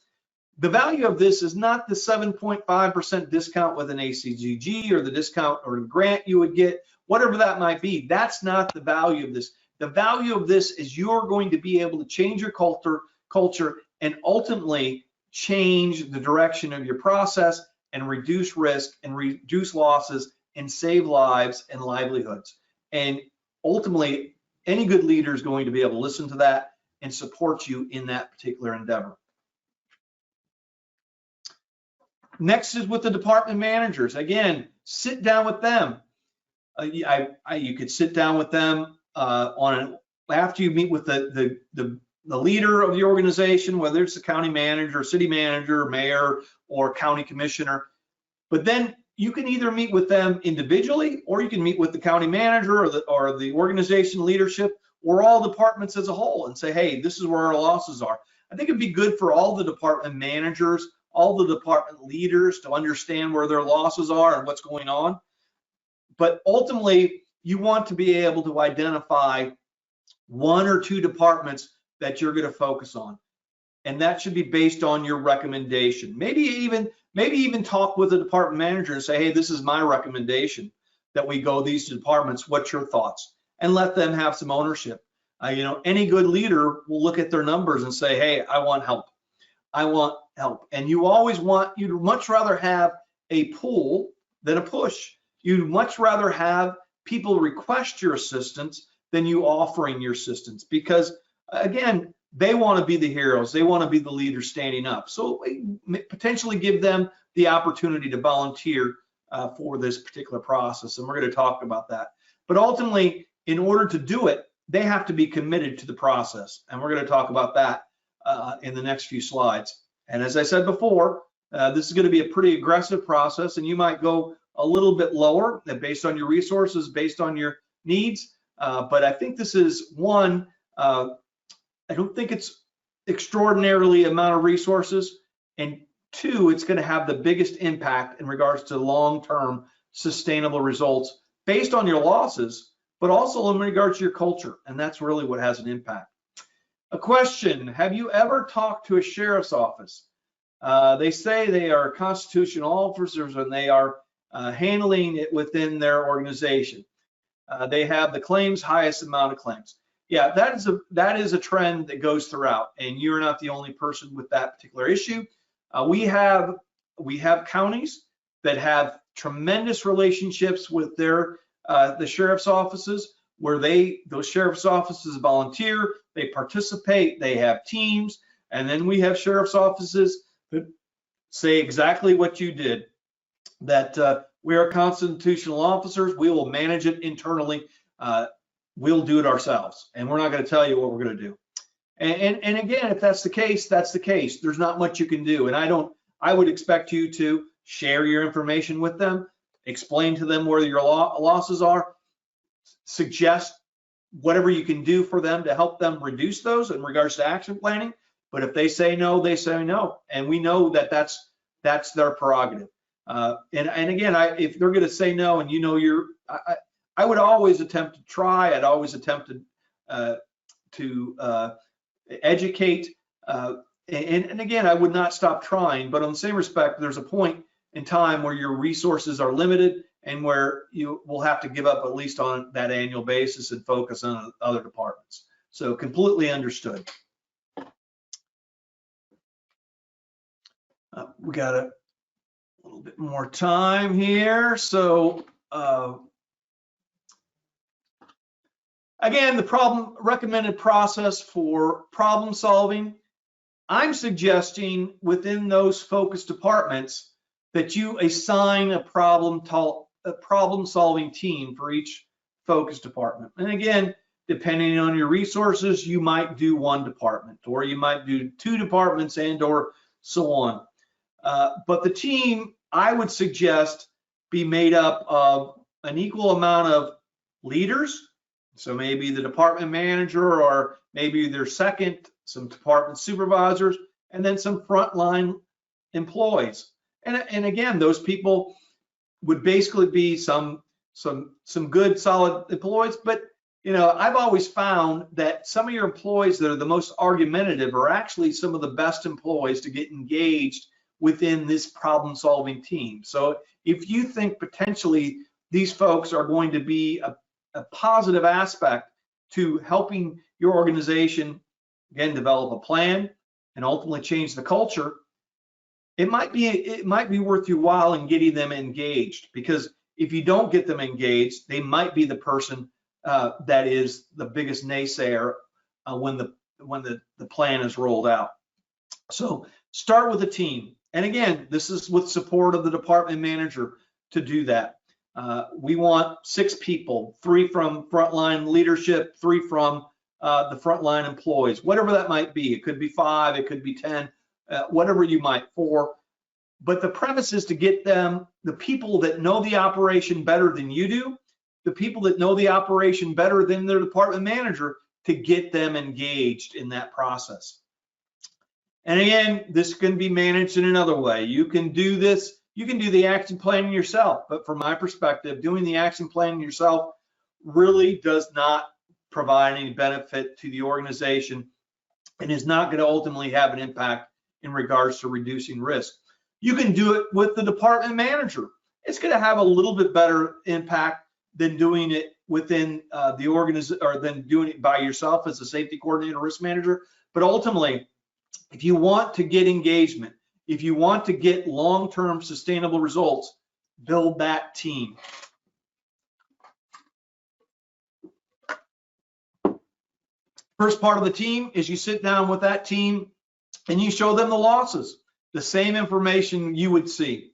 Speaker 1: The value of this is not the 7.5% discount with an ACCG or the discount or the grant you would get, whatever that might be. That's not the value of this. The value of this is you're going to be able to change your culture and ultimately change the direction of your process and reduce risk and reduce losses and save lives and livelihoods. And ultimately, any good leader is going to be able to listen to that and support you in that particular endeavor. Next is with the department managers. Again, sit down with them. You could sit down with them after you meet with the leader of the organization, whether it's the county manager, city manager, mayor, or county commissioner. But then you can either meet with them individually, or you can meet with the county manager or the organization leadership, or all departments as a whole, and say, hey, this is where our losses are. I think it'd be good for all the department managers, all the department leaders to understand where their losses are and what's going on. But ultimately, you want to be able to identify 1 or 2 departments that you're going to focus on, and that should be based on your recommendation. Maybe even talk with the department manager and say, hey, this is my recommendation that we go these departments. What's your thoughts? And let them have some ownership. Any good leader will look at their numbers and say, hey, I want help. I want help. And you'd much rather have a pull than a push. You'd much rather have people request your assistance than you offering your assistance, because again, they want to be the heroes. They want to be the leaders standing up. So potentially give them the opportunity to volunteer for this particular process. And we're going to talk about that. But ultimately, in order to do it, they have to be committed to the process. And we're going to talk about that in the next few slides. And as I said before, this is going to be a pretty aggressive process, and you might go a little bit lower based on your resources, based on your needs. But I think this is one, I don't think it's extraordinarily amount of resources, and two, it's going to have the biggest impact in regards to long-term sustainable results based on your losses, but also in regards to your culture, and that's really what has an impact. A question: have you ever talked to a sheriff's office? They say they are constitutional officers and they are handling it within their organization. They have the highest amount of claims. Yeah, that is a trend that goes throughout, and you're not the only person with that particular issue. We have counties that have tremendous relationships with their the sheriff's offices, where those sheriff's offices volunteer, they participate, they have teams, and then we have sheriff's offices that say exactly what you did, that we are constitutional officers, we will manage it internally, we'll do it ourselves, and we're not going to tell you what we're going to do. And again, if that's the case, that's the case. There's not much you can do, and I would expect you to share your information with them, explain to them where your losses are, suggest whatever you can do for them to help them reduce those in regards to action planning. But if they say no, they say no, and we know that that's their prerogative. And again, if they're going to say no, and you know I would always attempt to try. I'd always attempt to educate. And again, I would not stop trying. But on the same respect, there's a point in time where your resources are limited and where you will have to give up at least on that annual basis and focus on other departments. So completely understood. We got a little bit more time here. So again, the recommended process for problem solving, I'm suggesting within those focus departments that you assign a problem solving team for each focus department. And again, depending on your resources, you might do one department, or you might do two departments, and or so on. But the team, I would suggest, be made up of an equal amount of leaders. So maybe the department manager, or maybe their second, some department supervisors, and then some frontline employees. And again, those people would basically be some good, solid employees. But you know, I've always found that some of your employees that are the most argumentative are actually some of the best employees to get engaged within this problem-solving team. So if you think potentially these folks are going to be a positive aspect to helping your organization, again, develop a plan and ultimately change the culture, it might be worth your while in getting them engaged, because if you don't get them engaged, they might be the person that is the biggest naysayer when the plan is rolled out. So start with a team. And again, this is with support of the department manager to do that. We want 6 people, 3 from frontline leadership, 3 from the frontline employees, whatever that might be. It could be 5, it could be 10, whatever you might, 4. But the premise is to get them, the people that know the operation better than you do, the people that know the operation better than their department manager, to get them engaged in that process. And again, this can be managed in another way. You can do this, you can do the action planning yourself, but from my perspective, doing the action planning yourself really does not provide any benefit to the organization and is not going to ultimately have an impact in regards to reducing risk. You can do it with the department manager. It's going to have a little bit better impact than doing it within the organization, or than doing it by yourself as a safety coordinator, risk manager. But ultimately, if you want to get engagement, if you want to get long-term sustainable results, build that team. First part of the team is you sit down with that team and you show them the losses, the same information you would see.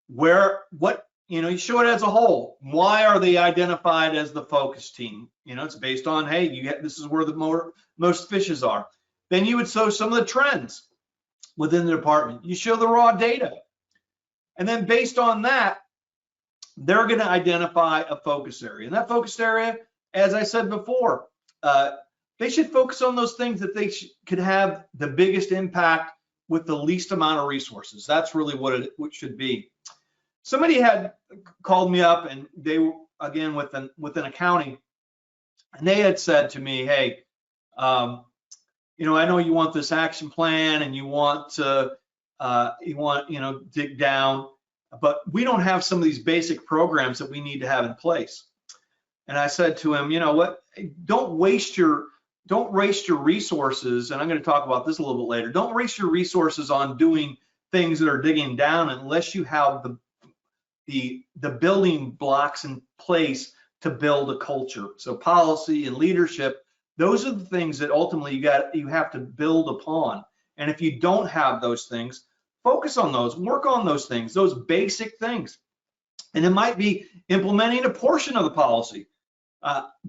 Speaker 1: What you show it as a whole. Why are they identified as the focus team? It's based on, hey, this is where the most fishes are. Then you would show some of the trends within the department. You show the raw data. And then based on that, they're going to identify a focus area. And that focus area, as I said before, they should focus on those things that they could have the biggest impact with the least amount of resources. That's really what it should be. Somebody had called me up, and they were, again, within accounting, and they had said to me, hey, I know you want this action plan and you want to, dig down, but we don't have some of these basic programs that we need to have in place. And I said to him, you know what, don't waste your resources, and I'm going to talk about this a little bit later. Don't waste your resources on doing things that are digging down unless you have the building blocks in place to build a culture. So policy and leadership, those are the things that ultimately you have to build upon. And if you don't have those things, focus on those, work on those things, those basic things. And it might be implementing a portion of the policy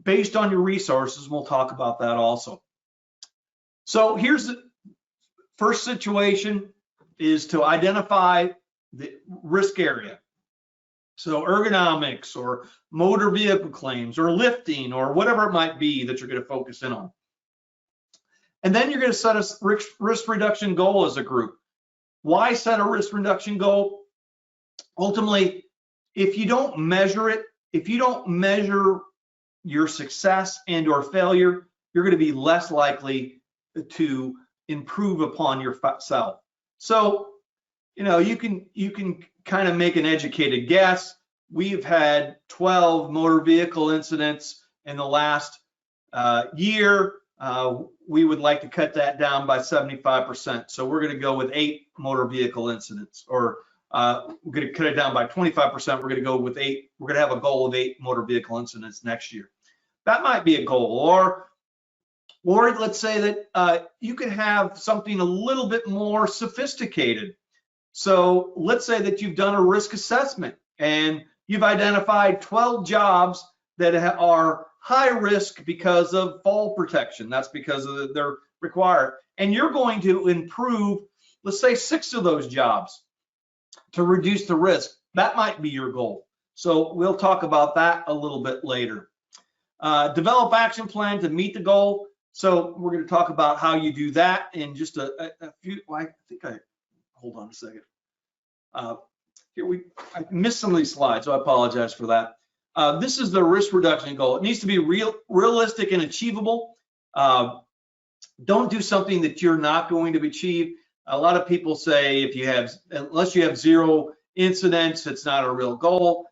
Speaker 1: based on your resources. We'll talk about that also. So here's the first situation, is to identify the risk area. So ergonomics or motor vehicle claims or lifting or whatever it might be that you're going to focus in on. And then you're going to set a risk reduction goal as a group. Why set a risk reduction goal? Ultimately, if you don't measure it, if you don't measure your success and or failure, you're going to be less likely to improve upon yourself. So, you can kind of make an educated guess. We've had 12 motor vehicle incidents in the last year. We would like to cut that down by 75%. So we're going to go with 8 motor vehicle incidents, or we're going to cut it down by 25%. We're going to go with 8. We're going to have a goal of 8 motor vehicle incidents next year. That might be a goal. Or let's say that you could have something a little bit more sophisticated. So let's say that you've done a risk assessment and you've identified 12 jobs that are high risk because of fall protection. That's because they're required. And you're going to improve, let's say, 6 of those jobs to reduce the risk. That might be your goal. So we'll talk about that a little bit later. Develop action plan to meet the goal. So we're going to talk about how you do that in just a few. Well, hold on a second. I missed some of these slides, so I apologize for that. This is the risk reduction goal. It needs to be realistic and achievable. Don't do something that you're not going to achieve. A lot of people say unless you have 0 incidents, it's not a real goal.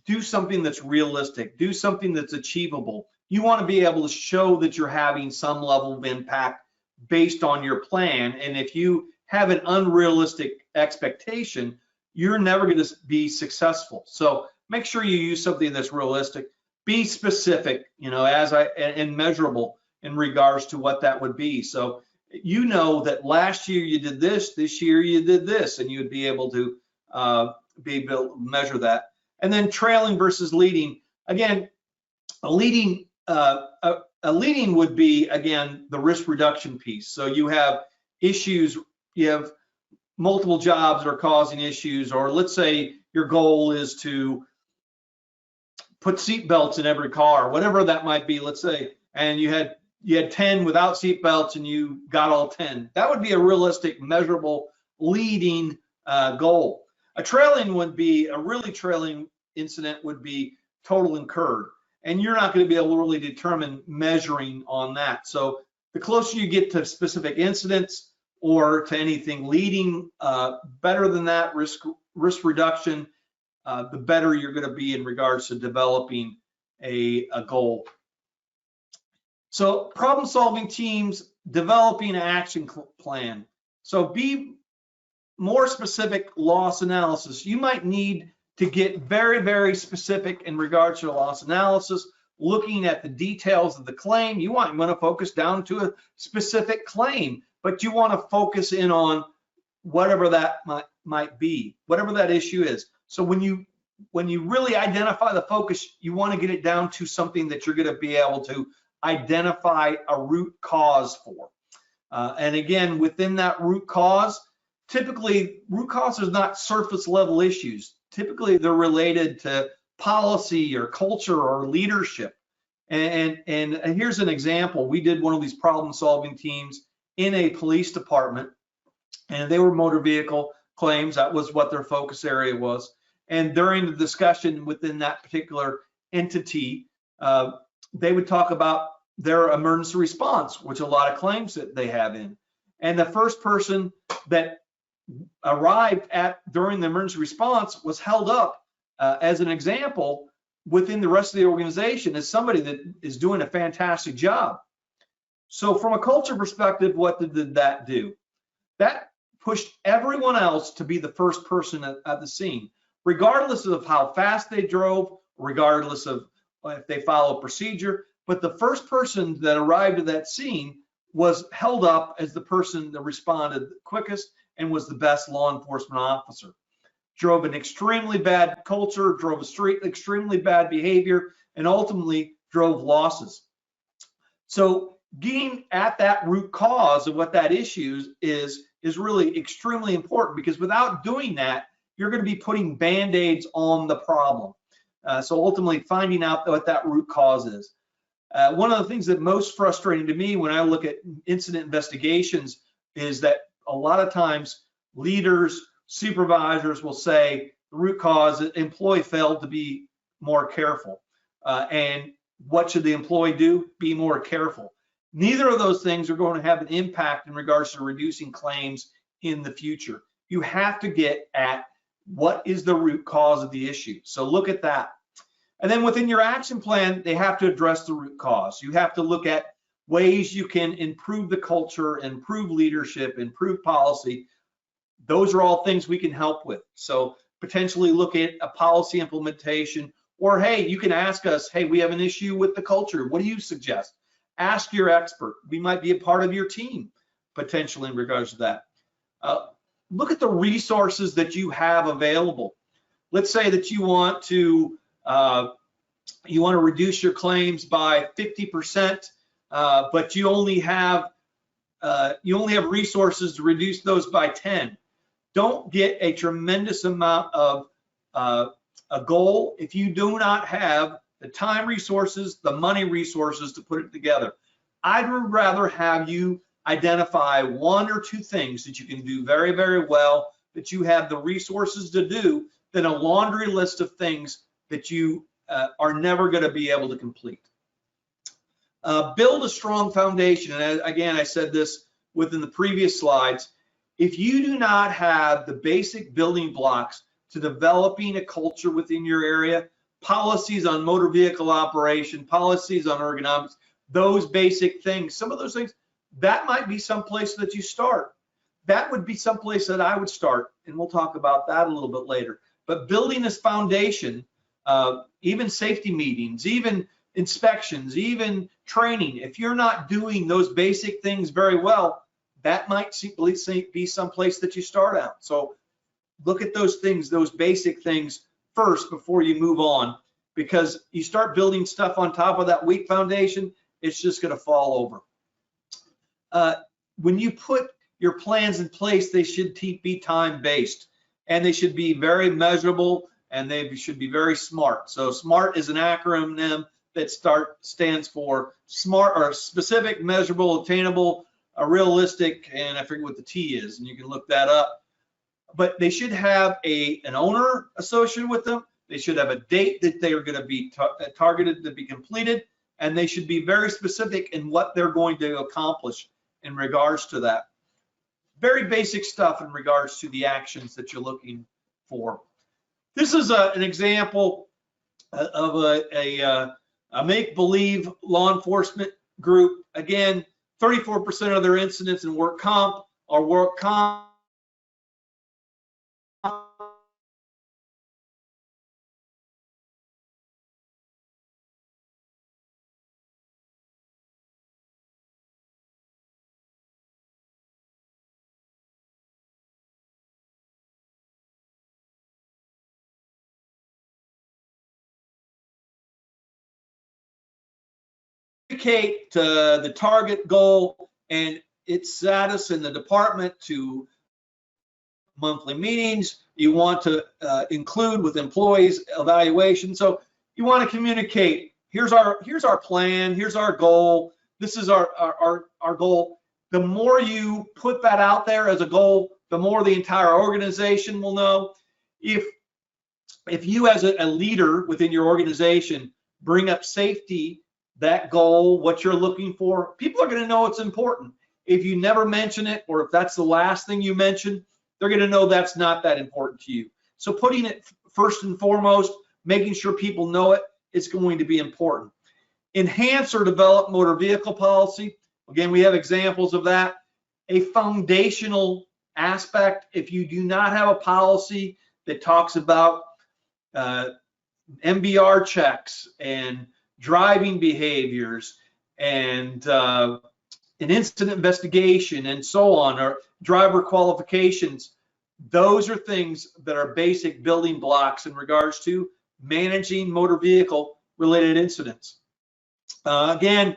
Speaker 1: Do something that's realistic. Do something that's achievable. You want to be able to show that you're having some level of impact based on your plan. And if you have an unrealistic expectation, you're never going to be successful. So make sure you use something that's realistic. Be specific, and measurable in regards to what that would be. So that last year you did this year you did this, and you would be able to measure that. And then trailing versus leading. Again, a leading would be, again, the risk reduction piece. So you have issues, you have multiple jobs that are causing issues, or let's say your goal is to put seat belts in every car, whatever that might be, let's say, and you had 10 without seat belts and you got all 10. That would be a realistic, measurable, leading goal. A really trailing incident would be total incurred, and you're not going to be able to really determine measuring on that. So the closer you get to specific incidents or to anything leading better than that, risk reduction, the better you're going to be in regards to developing a goal. So problem solving teams, developing an action plan. So be more specific loss analysis. You might need to get very, very specific in regards to loss analysis, looking at the details of the claim. You want to focus down to a specific claim, but you want to focus in on whatever that might be, whatever that issue is. So when you when you really identify the focus, you want to get it down to something that you're going to be able to identify a root cause for. And again, within that root cause, typically root causes are not surface level issues. Typically, they're related to policy or culture or leadership. And here's an example. We did one of these problem solving teams in a police department, and they were motor vehicle claims. That was what their focus area was. And during the discussion within that particular entity, they would talk about their emergency response, which a lot of claims that they have in. And the first person that arrived at during the emergency response was held up as an example within the rest of the organization as somebody that is doing a fantastic job. So from a culture perspective, what did that do? That pushed everyone else to be the first person at the scene, regardless of how fast they drove, regardless of if they follow a procedure. But the first person that arrived at that scene was held up as the person that responded quickest and was the best law enforcement officer. Drove an extremely bad culture, drove extremely bad behavior, and ultimately drove losses. So getting at that root cause of what that issue is really extremely important, because without doing that, you're going to be putting band-aids on the problem. So ultimately finding out what that root cause is. One of the things that most frustrating to me when I look at incident investigations is that a lot of times leaders, supervisors will say the root cause, employee failed to be more careful. And what should the employee do? Be more careful. Neither of those things are going to have an impact in regards to reducing claims in the future. You have to get at what is the root cause of the issue. So look at that. And then within your action plan, they have to address the root cause. You have to look at ways you can improve the culture, improve leadership, improve policy. Those are all things we can help with. So potentially look at a policy implementation, or hey, you can ask us, hey, we have an issue with the culture. What do you suggest? Ask your expert. We might be a part of your team potentially in regards to that. Look at the resources that you have available. Let's say that you want to reduce your claims by 50%, but you only have resources to reduce those by 10. Don't get a tremendous amount of a goal if you do not have the time resources, the money resources to put it together. I'd rather have you identify one or two things that you can do very, very well, that you have the resources to do, than a laundry list of things that you are never going to be able to complete. Build a strong foundation. And again, I said this within the previous slides. If you do not have the basic building blocks to developing a culture within your area, policies on motor vehicle operation, policies on ergonomics, those basic things, some of those things, that might be someplace that you start. That would be someplace that I would start, and we'll talk about that a little bit later. But building this foundation, even safety meetings, even inspections, even training, if you're not doing those basic things very well, that might be someplace that you start out. So look at those things, those basic things first before you move on, because you start building stuff on top of that weak foundation, it's just going to fall over. When you put your plans in place, they should be time-based, and they should be very measurable, and they should be very SMART. So SMART is an acronym that stands for smart, or specific, measurable, attainable, realistic, and I forget what the T is, and you can look that up. But they should have an owner associated with them. They should have a date that they are going to be targeted to be completed, and they should be very specific in what they're going to accomplish in regards to that. Very basic stuff in regards to the actions that you're looking for. This is an example of a make-believe law enforcement group. Again, 34% of their incidents in work comp are work comp communicate the target goal and its status in the department to monthly meetings. You want to include with employees evaluation. So you want to communicate, here's our plan, here's our goal, this is our goal. The more you put that out there as a goal, the more the entire organization will know. If you as a leader within your organization bring up safety, that goal, what you're looking for, people are going to know it's important. If you never mention it, or if that's the last thing you mention, they're going to know that's not that important to you. So putting it first and foremost, making sure people know it, is going to be important. Enhance or develop motor vehicle policy. Again, we have examples of that. A foundational aspect, if you do not have a policy that talks about MBR checks and driving behaviors and an incident investigation and so on, or driver qualifications, those are things that are basic building blocks in regards to managing motor vehicle related incidents. Again,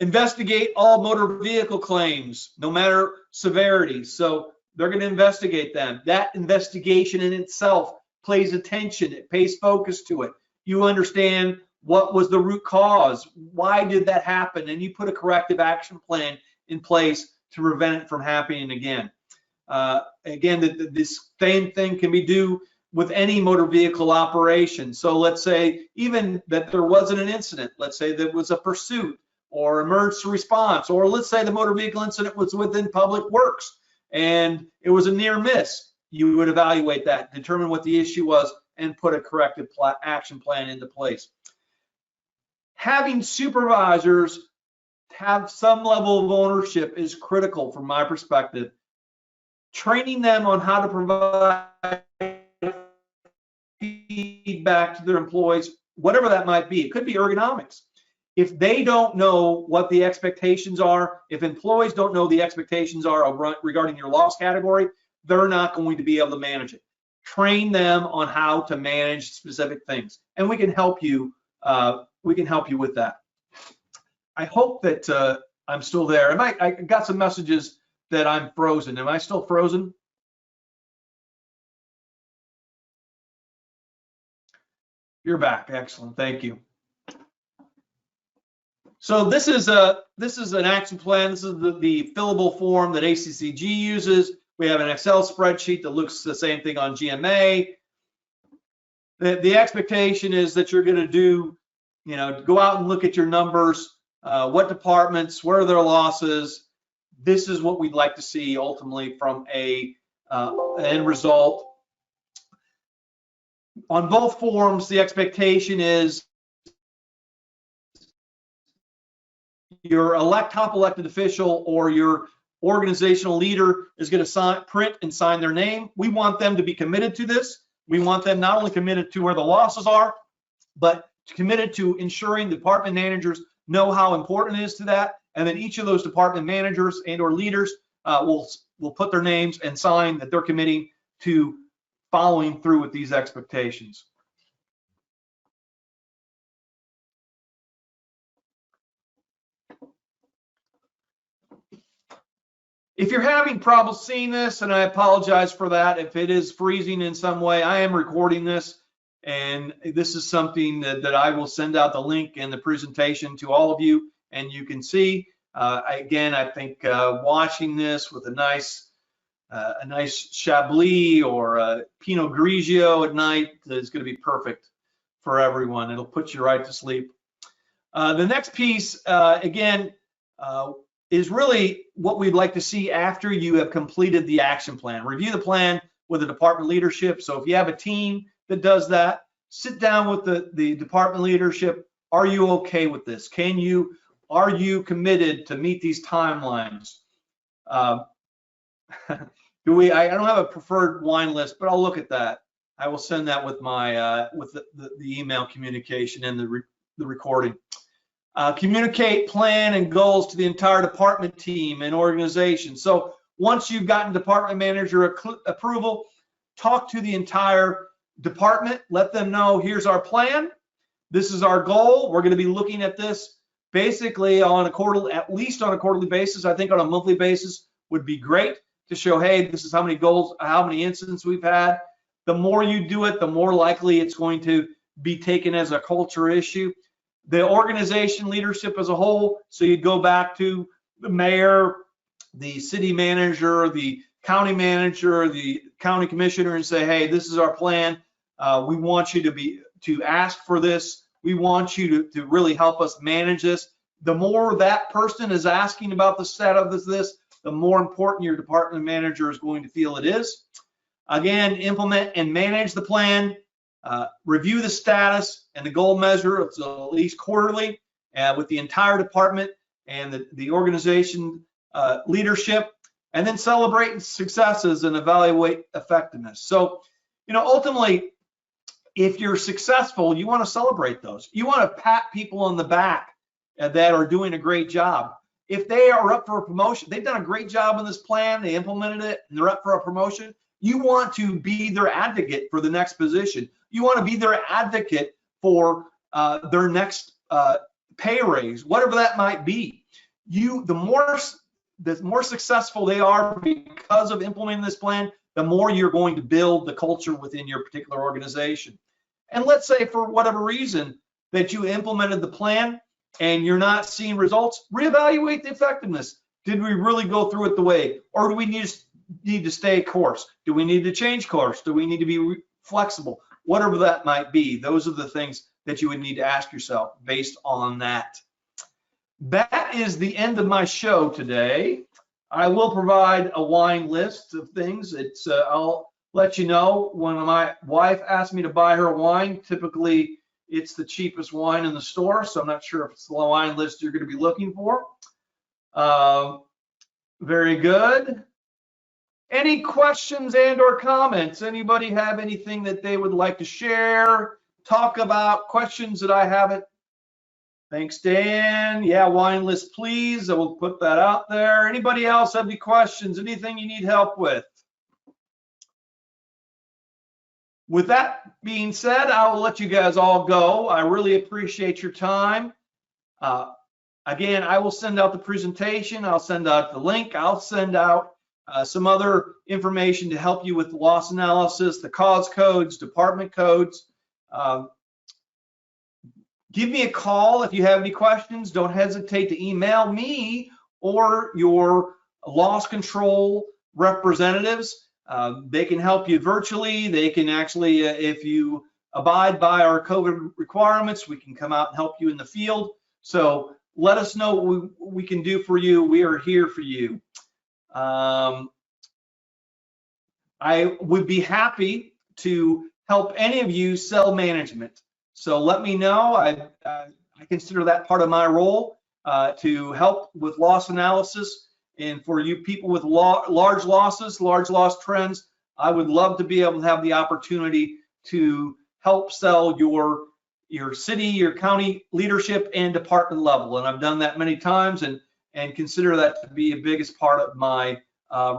Speaker 1: investigate all motor vehicle claims, no matter severity. So they're going to investigate them. That investigation in itself pays attention, it pays focus to it. You understand what was the root cause, why did that happen, and you put a corrective action plan in place to prevent it from happening again. Again, this same thing can be done with any motor vehicle operation. So let's say even that there wasn't an incident, let's say there was a pursuit or emergency response, or let's say the motor vehicle incident was within public works and it was a near miss. You would evaluate that, determine what the issue was, and put a corrective action plan into place. Having supervisors have some level of ownership is critical from my perspective. Training them on how to provide feedback to their employees, whatever that might be. It could be ergonomics. If they don't know what the expectations are, if employees don't know the expectations are regarding your loss category, they're not going to be able to manage it. Train them on how to manage specific things, and we can help you. We can help you with that. I hope that I'm still there. I got some messages that I'm frozen. Am I still frozen? You're back. Excellent. Thank you. So this is an action plan. This is the fillable form that ACCG uses. We have an Excel spreadsheet that looks the same thing on GMA. The expectation is that you're going to do, go out and look at your numbers. What departments, where are their losses? This is what we'd like to see ultimately from an end result. On both forms, the expectation is your top elected official or your organizational leader is going to print and sign their name. We want them to be committed to this. We want them not only committed to where the losses are, but committed to ensuring the department managers know how important it is to that. And then each of those department managers and or leaders will put their names and sign that they're committing to following through with these expectations. If you're having trouble seeing this, and I apologize for that, if it is freezing in some way, I am recording this, and this is something that I will send out the link and the presentation to all of you, and you can see. Again, I think watching this with a nice Chablis or a Pinot Grigio at night is going to be perfect for everyone. It'll put you right to sleep. The next piece, again, is really what we'd like to see after you have completed the action plan. Review the plan with the department leadership. So if you have a team that does that, sit down with the department leadership. Are you okay with this? Are you committed to meet these timelines? I don't have a preferred wine list, but I'll look at that. I will send that with my with the email communication and the recording. Communicate plan and goals to the entire department team and organization. So once you've gotten department manager approval, talk to the entire department, let them know, here's our plan, this is our goal, we're going to be looking at this basically on a quarterly, at least on a quarterly basis. I think on a monthly basis would be great to show, hey, this is how many goals, how many incidents we've had. The more you do it, the more likely it's going to be taken as a culture issue. The organization leadership as a whole, so you go back to the mayor, the city manager, the county manager, the county commissioner, and say, hey, this is our plan. We want you to ask for this. We want you to really help us manage this. The more that person is asking about the status of this, the more important your department manager is going to feel it is. Again, implement and manage the plan, review the status and the goal measure at least quarterly with the entire department and the organization leadership, and then celebrate successes and evaluate effectiveness. So, ultimately, if you're successful, you want to celebrate those. You want to pat people on the back that are doing a great job. If they are up for a promotion, they've done a great job in this plan, they implemented it, and they're up for a promotion, you want to be their advocate for the next position. You want to be their advocate for their next pay raise, whatever that might be. The more successful they are because of implementing this plan, the more you're going to build the culture within your particular organization. And let's say for whatever reason that you implemented the plan and you're not seeing results, reevaluate the effectiveness. Did we really go through it the way, or do we need to stay course? Do we need to change course? Do we need to be flexible? Whatever that might be, those are the things that you would need to ask yourself based on that. That is the end of my show today. I will provide a wine list of things. I'll let you know when my wife asks me to buy her wine. Typically, it's the cheapest wine in the store, so I'm not sure if it's the wine list you're going to be looking for. Very good. Any questions and or comments? Anybody have anything that they would like to share, talk about, questions that I haven't? Thanks, Dan. Yeah, wine list, please. I will put that out there. Anybody else have any questions? Anything you need help with? With that being said, I will let you guys all go. I really appreciate your time. Again, I will send out the presentation. I'll send out the link. I'll send out some other information to help you with the loss analysis, the cause codes, department codes. Give me a call if you have any questions. Don't hesitate to email me or your loss control representatives. They can help you virtually. They can actually, if you abide by our COVID requirements, we can come out and help you in the field. So let us know what we can do for you. We are here for you. I would be happy to help any of you sell management. So let me know. I consider that part of my role to help with loss analysis. And for you people with large losses, large loss trends, I would love to be able to have the opportunity to help sell your city, your county leadership and department level. And I've done that many times and consider that to be the biggest part of my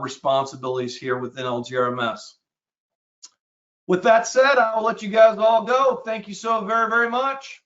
Speaker 1: responsibilities here within LGRMS. With that said, I will let you guys all go. Thank you so very, very much.